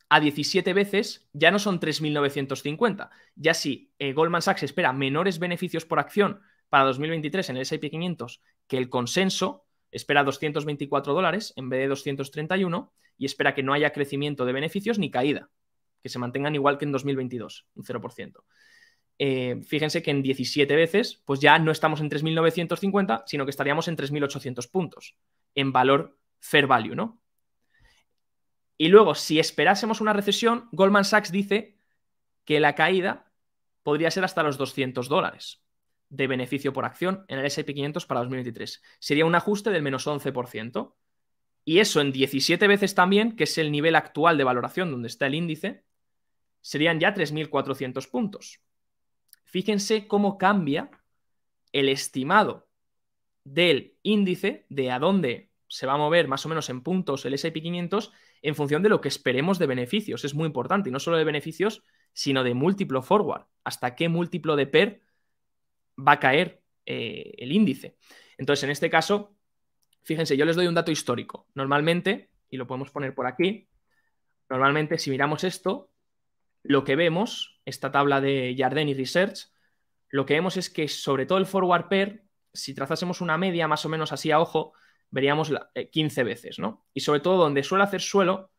a 17 veces ya no son 3.950. Ya si Goldman Sachs espera menores beneficios por acción para 2023 en el S&P 500 que el consenso, espera $224 en vez de 231 y espera que no haya crecimiento de beneficios ni caída, que se mantengan igual que en 2022, un 0%. Fíjense que en 17 veces pues ya no estamos en 3.950, sino que estaríamos en 3.800 puntos en valor fair value, ¿no? Y luego, si esperásemos una recesión, Goldman Sachs dice que la caída podría ser hasta los $200 de beneficio por acción en el S&P 500 para 2023. Sería un ajuste del menos 11%. Y eso en 17 veces también, que es el nivel actual de valoración donde está el índice, serían ya 3.400 puntos. Fíjense cómo cambia el estimado del índice, de a dónde se va a mover más o menos en puntos el S&P 500 en función de lo que esperemos de beneficios. Es muy importante, y no solo de beneficios, sino de múltiplo forward. Hasta qué múltiplo de PER va a caer el índice. Entonces, en este caso, fíjense, yo les doy un dato histórico. Normalmente, y lo podemos poner por aquí, normalmente si miramos esto, lo que vemos, esta tabla de Yardeni Research, lo que vemos es que sobre todo el forward pair si trazásemos una media más o menos así a ojo, veríamos 15 veces, ¿no? Y sobre todo donde suele hacer suelo,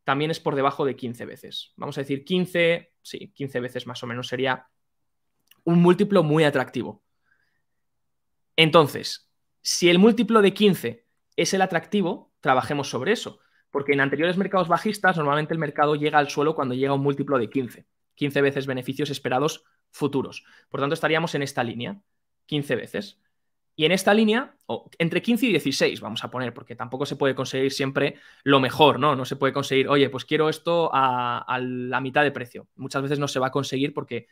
también es por debajo de 15 veces. Vamos a decir 15, sí, 15 veces más o menos sería un múltiplo muy atractivo. Entonces, si el múltiplo de 15 es el atractivo, trabajemos sobre eso. Porque en anteriores mercados bajistas, normalmente el mercado llega al suelo cuando llega a un múltiplo de 15. 15 veces beneficios esperados futuros. Por tanto, estaríamos en esta línea, 15 veces. Y en esta línea, entre 15 y 16, vamos a poner, porque tampoco se puede conseguir siempre lo mejor, ¿no? No se puede conseguir, oye, pues quiero esto a la mitad de precio. Muchas veces no se va a conseguir porque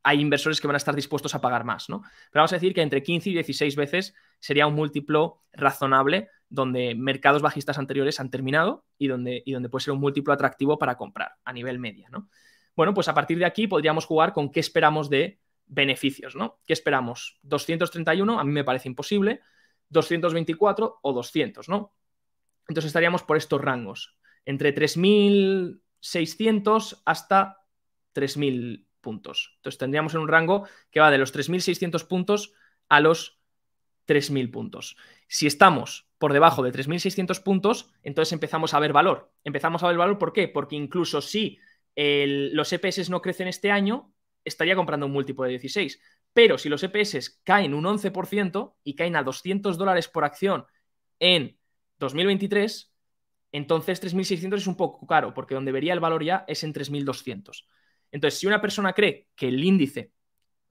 hay inversores que van a estar dispuestos a pagar más, ¿no? Pero vamos a decir que entre 15 y 16 veces sería un múltiplo razonable donde mercados bajistas anteriores han terminado y donde puede ser un múltiplo atractivo para comprar a nivel media, ¿no? Bueno, pues a partir de aquí podríamos jugar con qué esperamos de beneficios, ¿no? ¿Qué esperamos? 231, a mí me parece imposible, 224 o 200, ¿no? Entonces estaríamos por estos rangos, entre 3.600 hasta 3.000 puntos. Entonces tendríamos en un rango que va de los 3.600 puntos a los 3.000 puntos. Si estamos por debajo de 3.600 puntos, entonces empezamos a ver valor. Empezamos a ver valor, ¿por qué? Porque incluso si los EPS no crecen este año, estaría comprando un múltiplo de 16. Pero si los EPS caen un 11% y caen a $200 por acción en 2023, entonces 3.600 es un poco caro, porque donde vería el valor ya es en 3.200. Entonces, si una persona cree que el índice,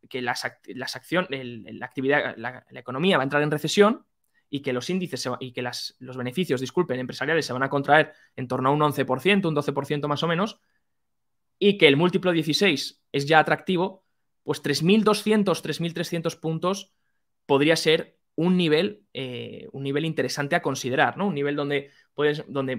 que las acciones, la actividad, la economía va a entrar en recesión y que los índices y que los beneficios, disculpen, empresariales se van a contraer en torno a un 11%, un 12% más o menos, y que el múltiplo 16 es ya atractivo, pues 3.200, 3.300 puntos podría ser un nivel interesante a considerar, ¿no? Un nivel donde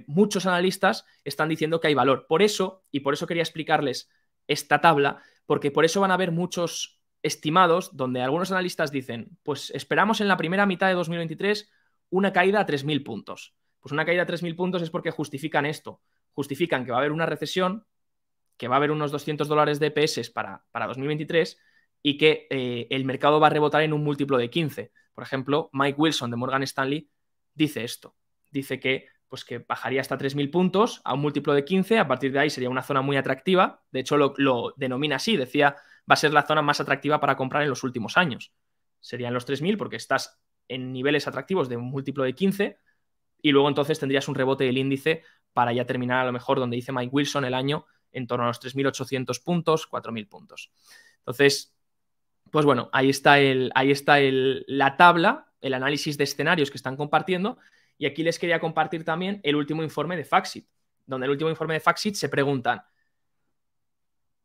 muchos analistas están diciendo que hay valor. Por eso quería explicarles esta tabla, porque por eso van a haber muchos estimados donde algunos analistas dicen, pues esperamos en la primera mitad de 2023 una caída a 3.000 puntos. Pues una caída a 3.000 puntos es porque justifican esto. Justifican que va a haber una recesión, que va a haber unos $200 de EPS para 2023 y que el mercado va a rebotar en un múltiplo de 15. Por ejemplo, Mike Wilson de Morgan Stanley dice esto. Dice que bajaría hasta 3.000 puntos a un múltiplo de 15. A partir de ahí sería una zona muy atractiva. De hecho, lo denomina así. Decía, va a ser la zona más atractiva para comprar en los últimos años. Serían los 3.000 porque estás en niveles atractivos de un múltiplo de 15 y luego entonces tendrías un rebote del índice para ya terminar a lo mejor donde dice Mike Wilson el año en torno a los 3.800 puntos, 4.000 puntos. Entonces, pues bueno, ahí está la tabla, el análisis de escenarios que están compartiendo, y aquí les quería compartir también el último informe de FactSet, donde el último informe de FactSet se preguntan,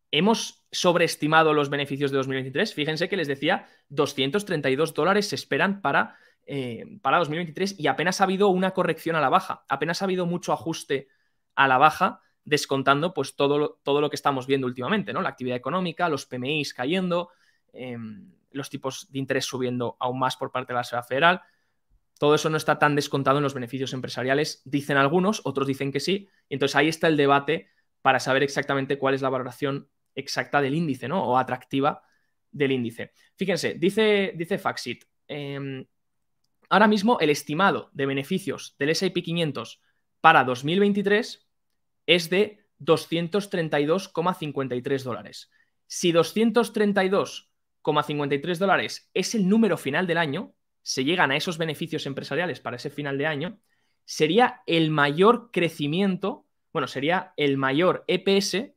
¿hemos sobreestimado los beneficios de 2023? Fíjense que les decía, $232 se esperan para 2023 y apenas ha habido una corrección a la baja, apenas ha habido mucho ajuste a la baja, descontando pues todo lo que estamos viendo últimamente, ¿no? La actividad económica, los PMIs cayendo, los tipos de interés subiendo aún más por parte de la Reserva Federal. Todo eso no está tan descontado en los beneficios empresariales, dicen algunos, otros dicen que sí, y entonces ahí está el debate para saber exactamente cuál es la valoración exacta del índice, ¿no? O atractiva del índice. Fíjense, dice FactSet, ahora mismo el estimado de beneficios del S&P 500 para 2023 es de $232,53. Si $232,53 es el número final del año, se llegan a esos beneficios empresariales para ese final de año, sería el mayor crecimiento, bueno, sería el mayor EPS,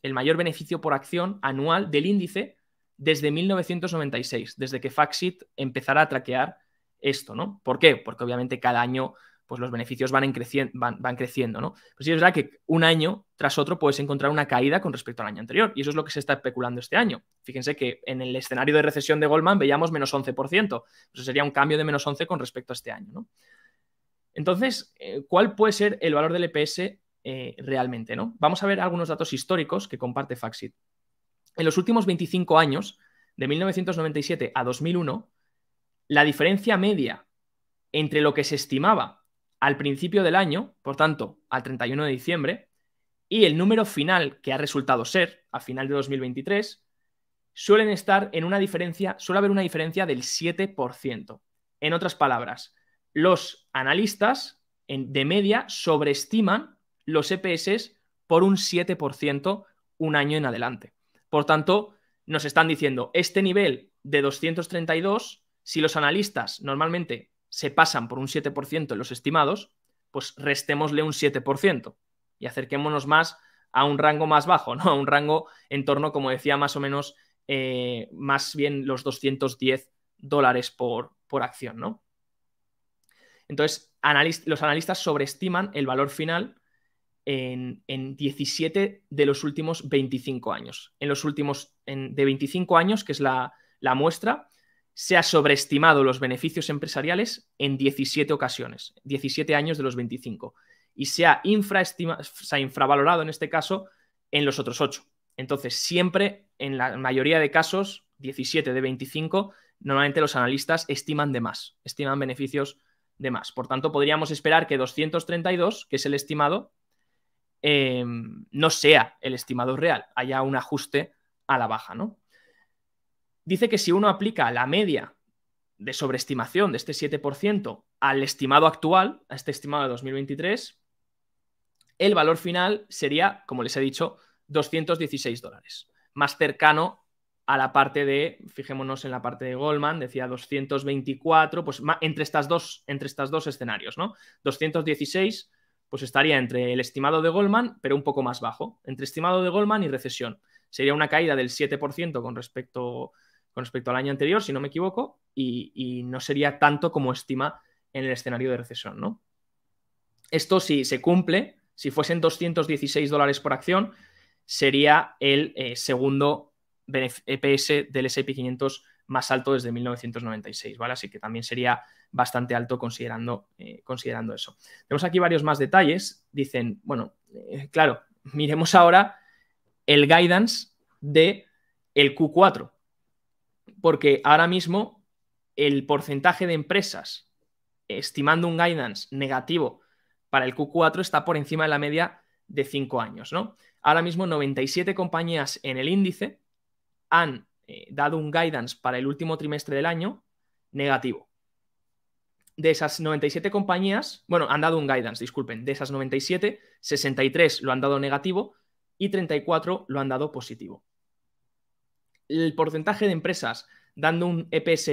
el mayor beneficio por acción anual del índice desde 1996, desde que FactSet empezara a traquear esto, ¿no? ¿Por qué? Porque obviamente cada año pues los beneficios van creciendo, ¿no? Pues sí es verdad que un año tras otro puedes encontrar una caída con respecto al año anterior, y eso es lo que se está especulando este año. Fíjense que en el escenario de recesión de Goldman veíamos menos 11%, eso sería un cambio de menos 11 con respecto a este año, ¿no? Entonces, ¿cuál puede ser el valor del EPS realmente, ¿no? Vamos a ver algunos datos históricos que comparte FactSet. En los últimos 25 años, de 1997 a 2001, la diferencia media entre lo que se estimaba al principio del año, por tanto, al 31 de diciembre, y el número final que ha resultado ser, a final de 2023, suelen estar en una diferencia, suele haber una diferencia del 7%. En otras palabras, los analistas de media sobreestiman los EPS por un 7% un año en adelante. Por tanto, nos están diciendo, este nivel de 232, si los analistas normalmente se pasan por un 7% en los estimados, pues restémosle un 7% y acerquémonos más a un rango más bajo, ¿no? A un rango en torno, como decía, más o menos, más bien los $210 por acción, ¿no? Entonces, los analistas sobreestiman el valor final en 17 de los últimos 25 años. En los últimos, de 25 años, que es la muestra, se ha sobreestimado los beneficios empresariales en 17 ocasiones, 17 años de los 25. Y se ha infravalorado, en este caso, en los otros 8. Entonces, siempre, en la mayoría de casos, 17 de 25, normalmente los analistas estiman de más, estiman beneficios de más. Por tanto, podríamos esperar que 232, que es el estimado, no sea el estimado real, haya un ajuste a la baja, ¿no? Dice que si uno aplica la media de sobreestimación de este 7% al estimado actual, a este estimado de 2023, el valor final sería, como les he dicho, $216, más cercano a la parte de, fijémonos en la parte de Goldman, decía 224, pues entre estas dos escenarios, ¿no? 216, pues estaría entre el estimado de Goldman, pero un poco más bajo, entre estimado de Goldman y recesión. Sería una caída del 7% con respecto al año anterior, si no me equivoco, y no sería tanto como estima en el escenario de recesión, ¿no? Esto, si se cumple, si fuesen $216 por acción, sería el segundo EPS del S&P 500 más alto desde 1996, ¿vale? Así que también sería bastante alto considerando eso. Tenemos aquí varios más detalles. Dicen, bueno, claro, miremos ahora el guidance del Q4, porque ahora mismo el porcentaje de empresas estimando un guidance negativo para el Q4 está por encima de la media de 5 años, ¿no? Ahora mismo 97 compañías en el índice han dado un guidance para el último trimestre del año negativo. De esas 97 compañías, bueno, han dado un guidance, disculpen, de esas 97, 63 lo han dado negativo y 34 lo han dado positivo. El porcentaje de empresas dando un EPS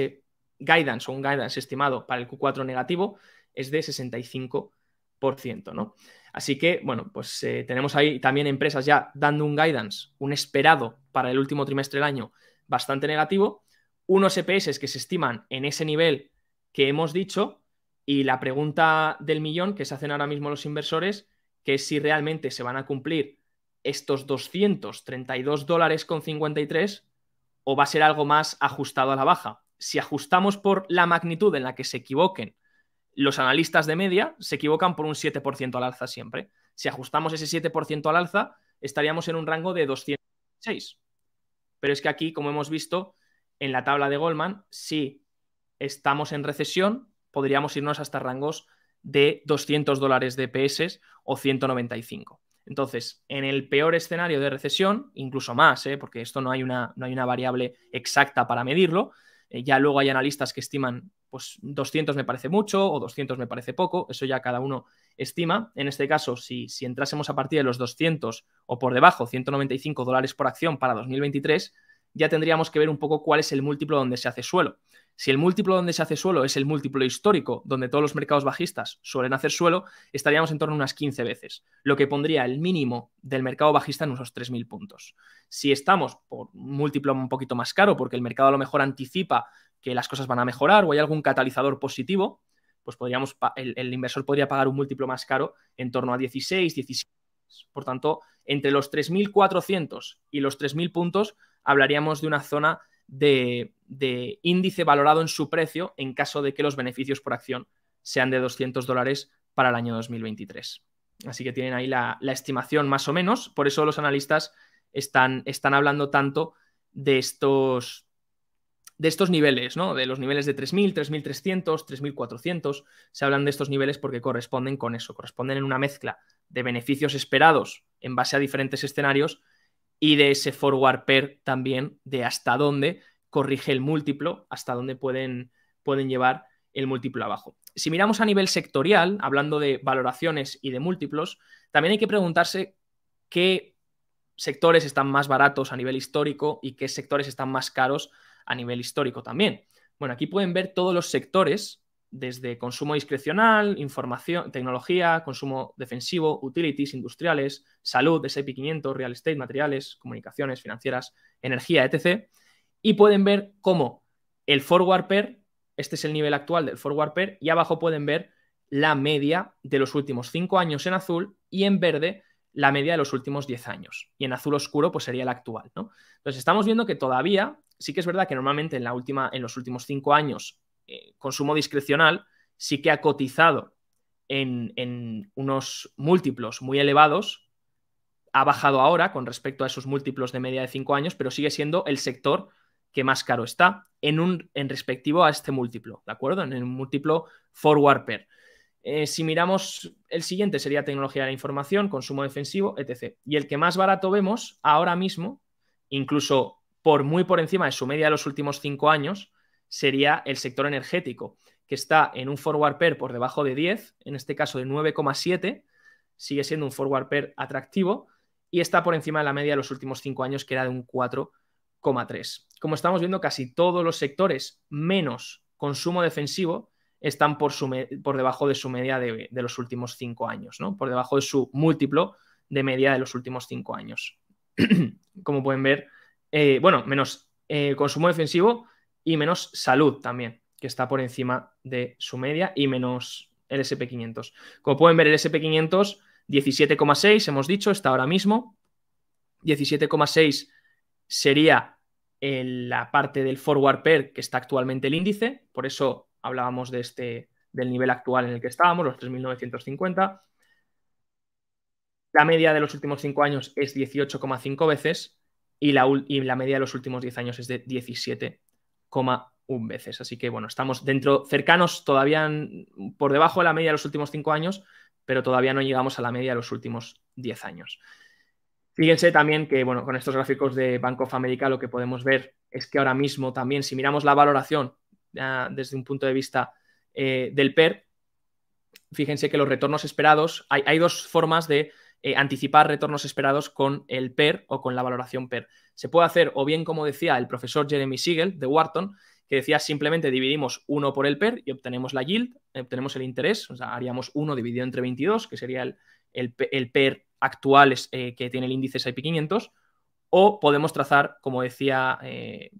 guidance o un guidance estimado para el Q4 negativo es de 65%, ¿no? Así que, bueno, pues tenemos ahí también empresas ya dando un guidance, un esperado para el último trimestre del año bastante negativo, unos EPS que se estiman en ese nivel que hemos dicho, y la pregunta del millón que se hacen ahora mismo los inversores, que es si realmente se van a cumplir estos $232,53 o va a ser algo más ajustado a la baja. Si ajustamos por la magnitud en la que se equivoquen los analistas de media, se equivocan por un 7% al alza siempre. Si ajustamos ese 7% al alza, estaríamos en un rango de 206. Pero es que aquí, como hemos visto en la tabla de Goldman, si estamos en recesión, podríamos irnos hasta rangos de $200 de EPS o 195. Entonces, en el peor escenario de recesión, incluso más, porque esto no hay una variable exacta para medirlo, ya luego hay analistas que estiman, pues 200 me parece mucho o 200 me parece poco, eso ya cada uno estima. En este caso, si entrásemos a partir de los 200 o por debajo, $195 por acción para 2023, ya tendríamos que ver un poco cuál es el múltiplo donde se hace suelo. Si el múltiplo donde se hace suelo es el múltiplo histórico, donde todos los mercados bajistas suelen hacer suelo, estaríamos en torno a unas 15 veces, lo que pondría el mínimo del mercado bajista en unos 3.000 puntos. Si estamos por un múltiplo un poquito más caro, porque el mercado a lo mejor anticipa que las cosas van a mejorar o hay algún catalizador positivo, pues el inversor podría pagar un múltiplo más caro en torno a 16, 17. Por tanto, entre los 3.400 y los 3.000 puntos hablaríamos de una zona de índice valorado en su precio en caso de que los beneficios por acción sean de $200 para el año 2023. Así que tienen ahí la estimación más o menos. Por eso los analistas están hablando tanto de estos niveles, ¿no? De los niveles de 3.000, 3.300, 3.400. Se hablan de estos niveles porque corresponden con eso, corresponden en una mezcla de beneficios esperados en base a diferentes escenarios y de ese forward pair también de hasta dónde corrige el múltiplo, hasta dónde pueden llevar el múltiplo abajo. Si miramos a nivel sectorial, hablando de valoraciones y de múltiplos, también hay que preguntarse qué sectores están más baratos a nivel histórico y qué sectores están más caros a nivel histórico también. Bueno, aquí pueden ver todos los sectores, desde consumo discrecional, información, tecnología, consumo defensivo, utilities, industriales, salud, S&P 500, real estate, materiales, comunicaciones, financieras, energía, etc. Y pueden ver cómo el forward pair, este es el nivel actual del forward pair, y abajo pueden ver la media de los últimos 5 años en azul y en verde la media de los últimos 10 años. Y en azul oscuro pues sería el actual, ¿no? Entonces estamos viendo que todavía, sí que es verdad que normalmente en los últimos 5 años consumo discrecional sí que ha cotizado en unos múltiplos muy elevados, ha bajado ahora con respecto a esos múltiplos de media de 5 años, pero sigue siendo el sector que más caro está en respectivo a este múltiplo, ¿de acuerdo? En el múltiplo forward pair. Si miramos el siguiente sería tecnología de la información, consumo defensivo, etc. Y el que más barato vemos ahora mismo, incluso muy por encima de su media de los últimos 5 años, sería el sector energético, que está en un forward pair por debajo de 10, en este caso de 9,7, sigue siendo un forward pair atractivo, y está por encima de la media de los últimos 5 años, que era de un 4,3. Como estamos viendo, casi todos los sectores menos consumo defensivo están por debajo de su media de los últimos 5 años, ¿no? Por debajo de su múltiplo de media de los últimos 5 años. Como pueden ver, bueno, menos consumo defensivo y menos salud también, que está por encima de su media, y menos el S&P 500. Como pueden ver, el S&P 500, 17,6, hemos dicho, está ahora mismo. 17,6 sería la parte del forward pair que está actualmente el índice, por eso hablábamos del nivel actual en el que estábamos, los 3.950. La media de los últimos 5 años es 18,5 veces y la media de los últimos 10 años es de 17,1 veces. Así que bueno, estamos cercanos todavía por debajo de la media de los últimos 5 años, pero todavía no llegamos a la media de los últimos 10 años. Fíjense también que, bueno, con estos gráficos de Bank of America lo que podemos ver es que ahora mismo también, si miramos la valoración desde un punto de vista del PER, fíjense que los retornos esperados, hay dos formas de anticipar retornos esperados con el PER o con la valoración PER. Se puede hacer o bien, como decía el profesor Jeremy Siegel de Wharton, que decía simplemente dividimos 1 por el PER y obtenemos la yield, obtenemos el interés, o sea, haríamos 1 dividido entre 22, que sería el PER actual que tiene el índice S&P 500, o podemos trazar, como decía el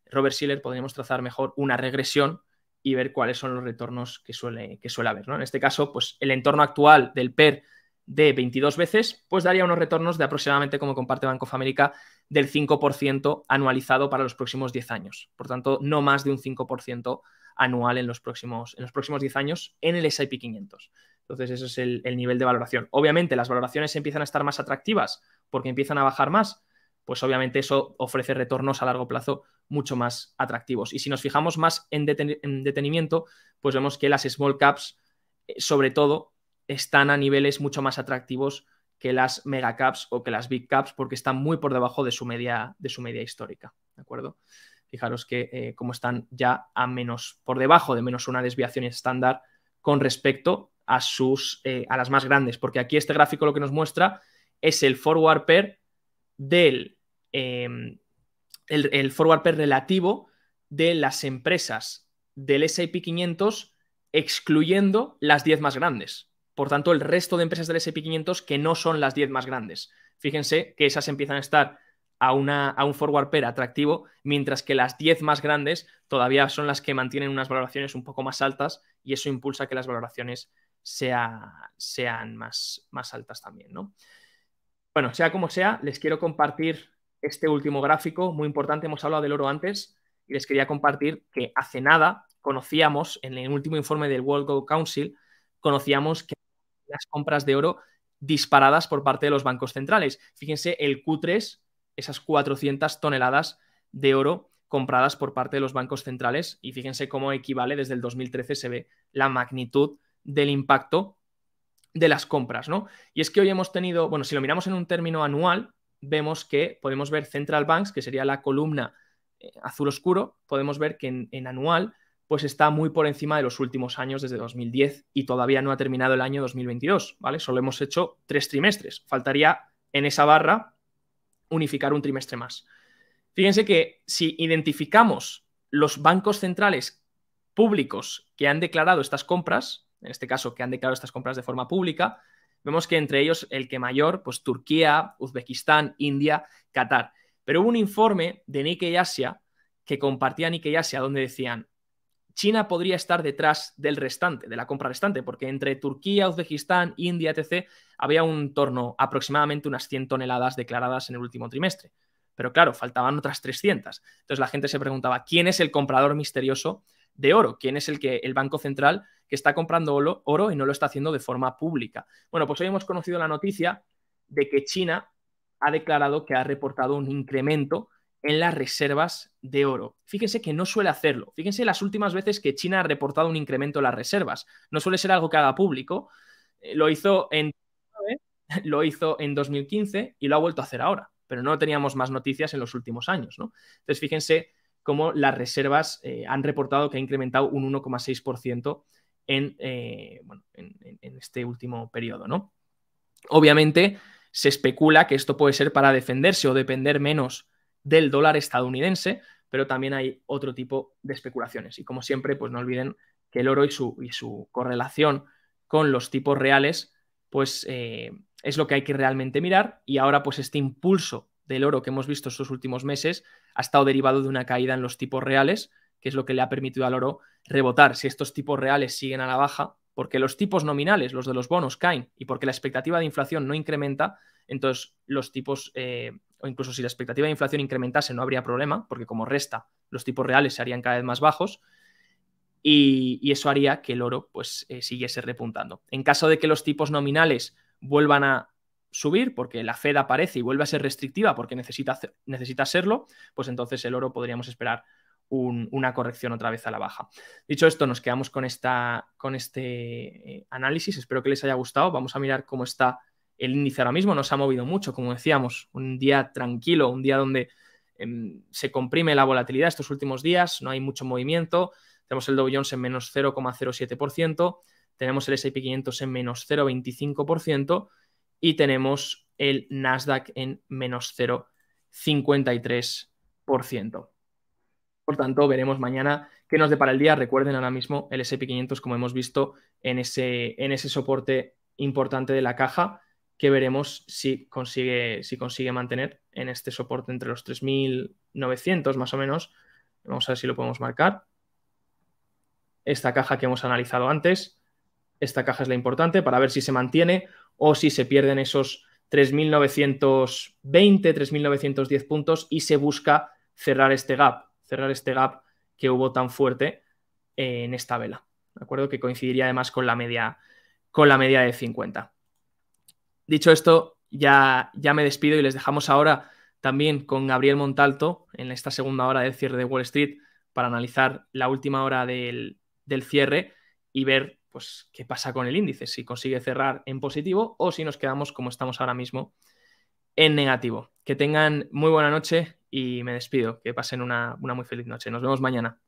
Robert Shiller, podríamos trazar mejor una regresión y ver cuáles son los retornos que suele haber, ¿no? En este caso, pues el entorno actual del PER de 22 veces, pues daría unos retornos de aproximadamente, como comparte Bank of America, del 5% anualizado para los próximos 10 años. Por tanto, no más de un 5% anual en los próximos 10 años en el S&P 500. Entonces, ese es el nivel de valoración. Obviamente, las valoraciones empiezan a estar más atractivas porque empiezan a bajar más, pues obviamente eso ofrece retornos a largo plazo mucho más atractivos. Y si nos fijamos más en detenimiento, pues vemos que las small caps, sobre todo, están a niveles mucho más atractivos que las mega caps o que las big caps, porque están muy por debajo de su media histórica, ¿de acuerdo? Fijaros que como están ya por debajo de menos una desviación estándar con respecto a las más grandes, porque aquí este gráfico lo que nos muestra es el forward pair el forward pair relativo de las empresas del S&P 500 excluyendo las 10 más grandes. Por tanto, el resto de empresas del S&P 500 que no son las 10 más grandes. Fíjense que esas empiezan a estar a un forward pair atractivo, mientras que las 10 más grandes todavía son las que mantienen unas valoraciones un poco más altas, y eso impulsa que las valoraciones sean más altas también, ¿no? Bueno, sea como sea, les quiero compartir este último gráfico, muy importante. Hemos hablado del oro antes y les quería compartir que hace nada conocíamos, en el último informe del World Gold Council, conocíamos que las compras de oro disparadas por parte de los bancos centrales. Fíjense el Q3, esas 400 toneladas de oro compradas por parte de los bancos centrales, y fíjense cómo equivale desde el 2013, se ve la magnitud del impacto de las compras, ¿no? Y es que hoy hemos tenido, bueno, si lo miramos en un término anual, vemos que podemos ver Central Banks, que sería la columna azul oscuro, podemos ver que en anual pues está muy por encima de los últimos años desde 2010 y todavía no ha terminado el año 2022, ¿vale? Solo hemos hecho 3 trimestres. Faltaría en esa barra unificar un trimestre más. Fíjense que si identificamos los bancos centrales públicos que han declarado estas compras, en este caso que han declarado estas compras de forma pública, vemos que entre ellos el que mayor, pues Turquía, Uzbekistán, India, Qatar. Pero hubo un informe de Nikkei Asia que compartía Nikkei Asia donde decían China podría estar detrás del restante, de la compra restante, porque entre Turquía, Uzbekistán, India, etc., había un torno aproximadamente unas 100 toneladas declaradas en el último trimestre. Pero claro, faltaban otras 300. Entonces la gente se preguntaba, ¿quién es el comprador misterioso de oro? ¿Quién es el Banco Central que está comprando oro y no lo está haciendo de forma pública? Bueno, pues hoy hemos conocido la noticia de que China ha declarado que ha reportado un incremento en las reservas de oro. Fíjense que no suele hacerlo. Fíjense las últimas veces que China ha reportado un incremento en las reservas. No suele ser algo que haga público. Lo hizo en 2015 y lo ha vuelto a hacer ahora. Pero no teníamos más noticias en los últimos años, ¿no? Entonces, fíjense cómo las reservas han reportado que ha incrementado un 1,6% en este último periodo, ¿no? Obviamente, se especula que esto puede ser para defenderse o depender menos del dólar estadounidense, pero también hay otro tipo de especulaciones. Y como siempre, pues no olviden que el oro y su correlación con los tipos reales, pues es lo que hay que realmente mirar. Y ahora, pues este impulso del oro que hemos visto estos últimos meses ha estado derivado de una caída en los tipos reales, que es lo que le ha permitido al oro rebotar. Si estos tipos reales siguen a la baja, porque los tipos nominales, los de los bonos, caen y porque la expectativa de inflación no incrementa, entonces los tipos, o incluso si la expectativa de inflación incrementase no habría problema, porque como resta, los tipos reales se harían cada vez más bajos y eso haría que el oro pues siguiese repuntando. En caso de que los tipos nominales vuelvan a subir, porque la Fed aparece y vuelve a ser restrictiva porque necesita serlo, pues entonces el oro podríamos esperar una corrección otra vez a la baja. Dicho esto, nos quedamos con este análisis. Espero que les haya gustado. Vamos a mirar cómo está el índice ahora mismo. No se ha movido mucho, como decíamos. Un día tranquilo, un día donde se comprime la volatilidad estos últimos días. No hay mucho movimiento. Tenemos el Dow Jones en menos 0,07%. Tenemos el S&P 500 en menos 0,25%. Y tenemos el Nasdaq en menos 0,53%. Por tanto, veremos mañana qué nos depara el día. Recuerden ahora mismo el S&P 500, como hemos visto, en ese soporte importante de la caja, que veremos si consigue mantener en este soporte entre los 3.900 más o menos. Vamos a ver si lo podemos marcar. Esta caja que hemos analizado antes, esta caja es la importante para ver si se mantiene o si se pierden esos 3.920, 3.910 puntos y se busca cerrar este gap que hubo tan fuerte en esta vela. ¿De acuerdo? Que coincidiría además con la media de 50. Dicho esto, ya me despido y les dejamos ahora también con Gabriel Montalto en esta segunda hora del cierre de Wall Street para analizar la última hora del cierre y ver pues qué pasa con el índice, si consigue cerrar en positivo o si nos quedamos como estamos ahora mismo en negativo. Que tengan muy buena noche y me despido. Que pasen una muy feliz noche. Nos vemos mañana.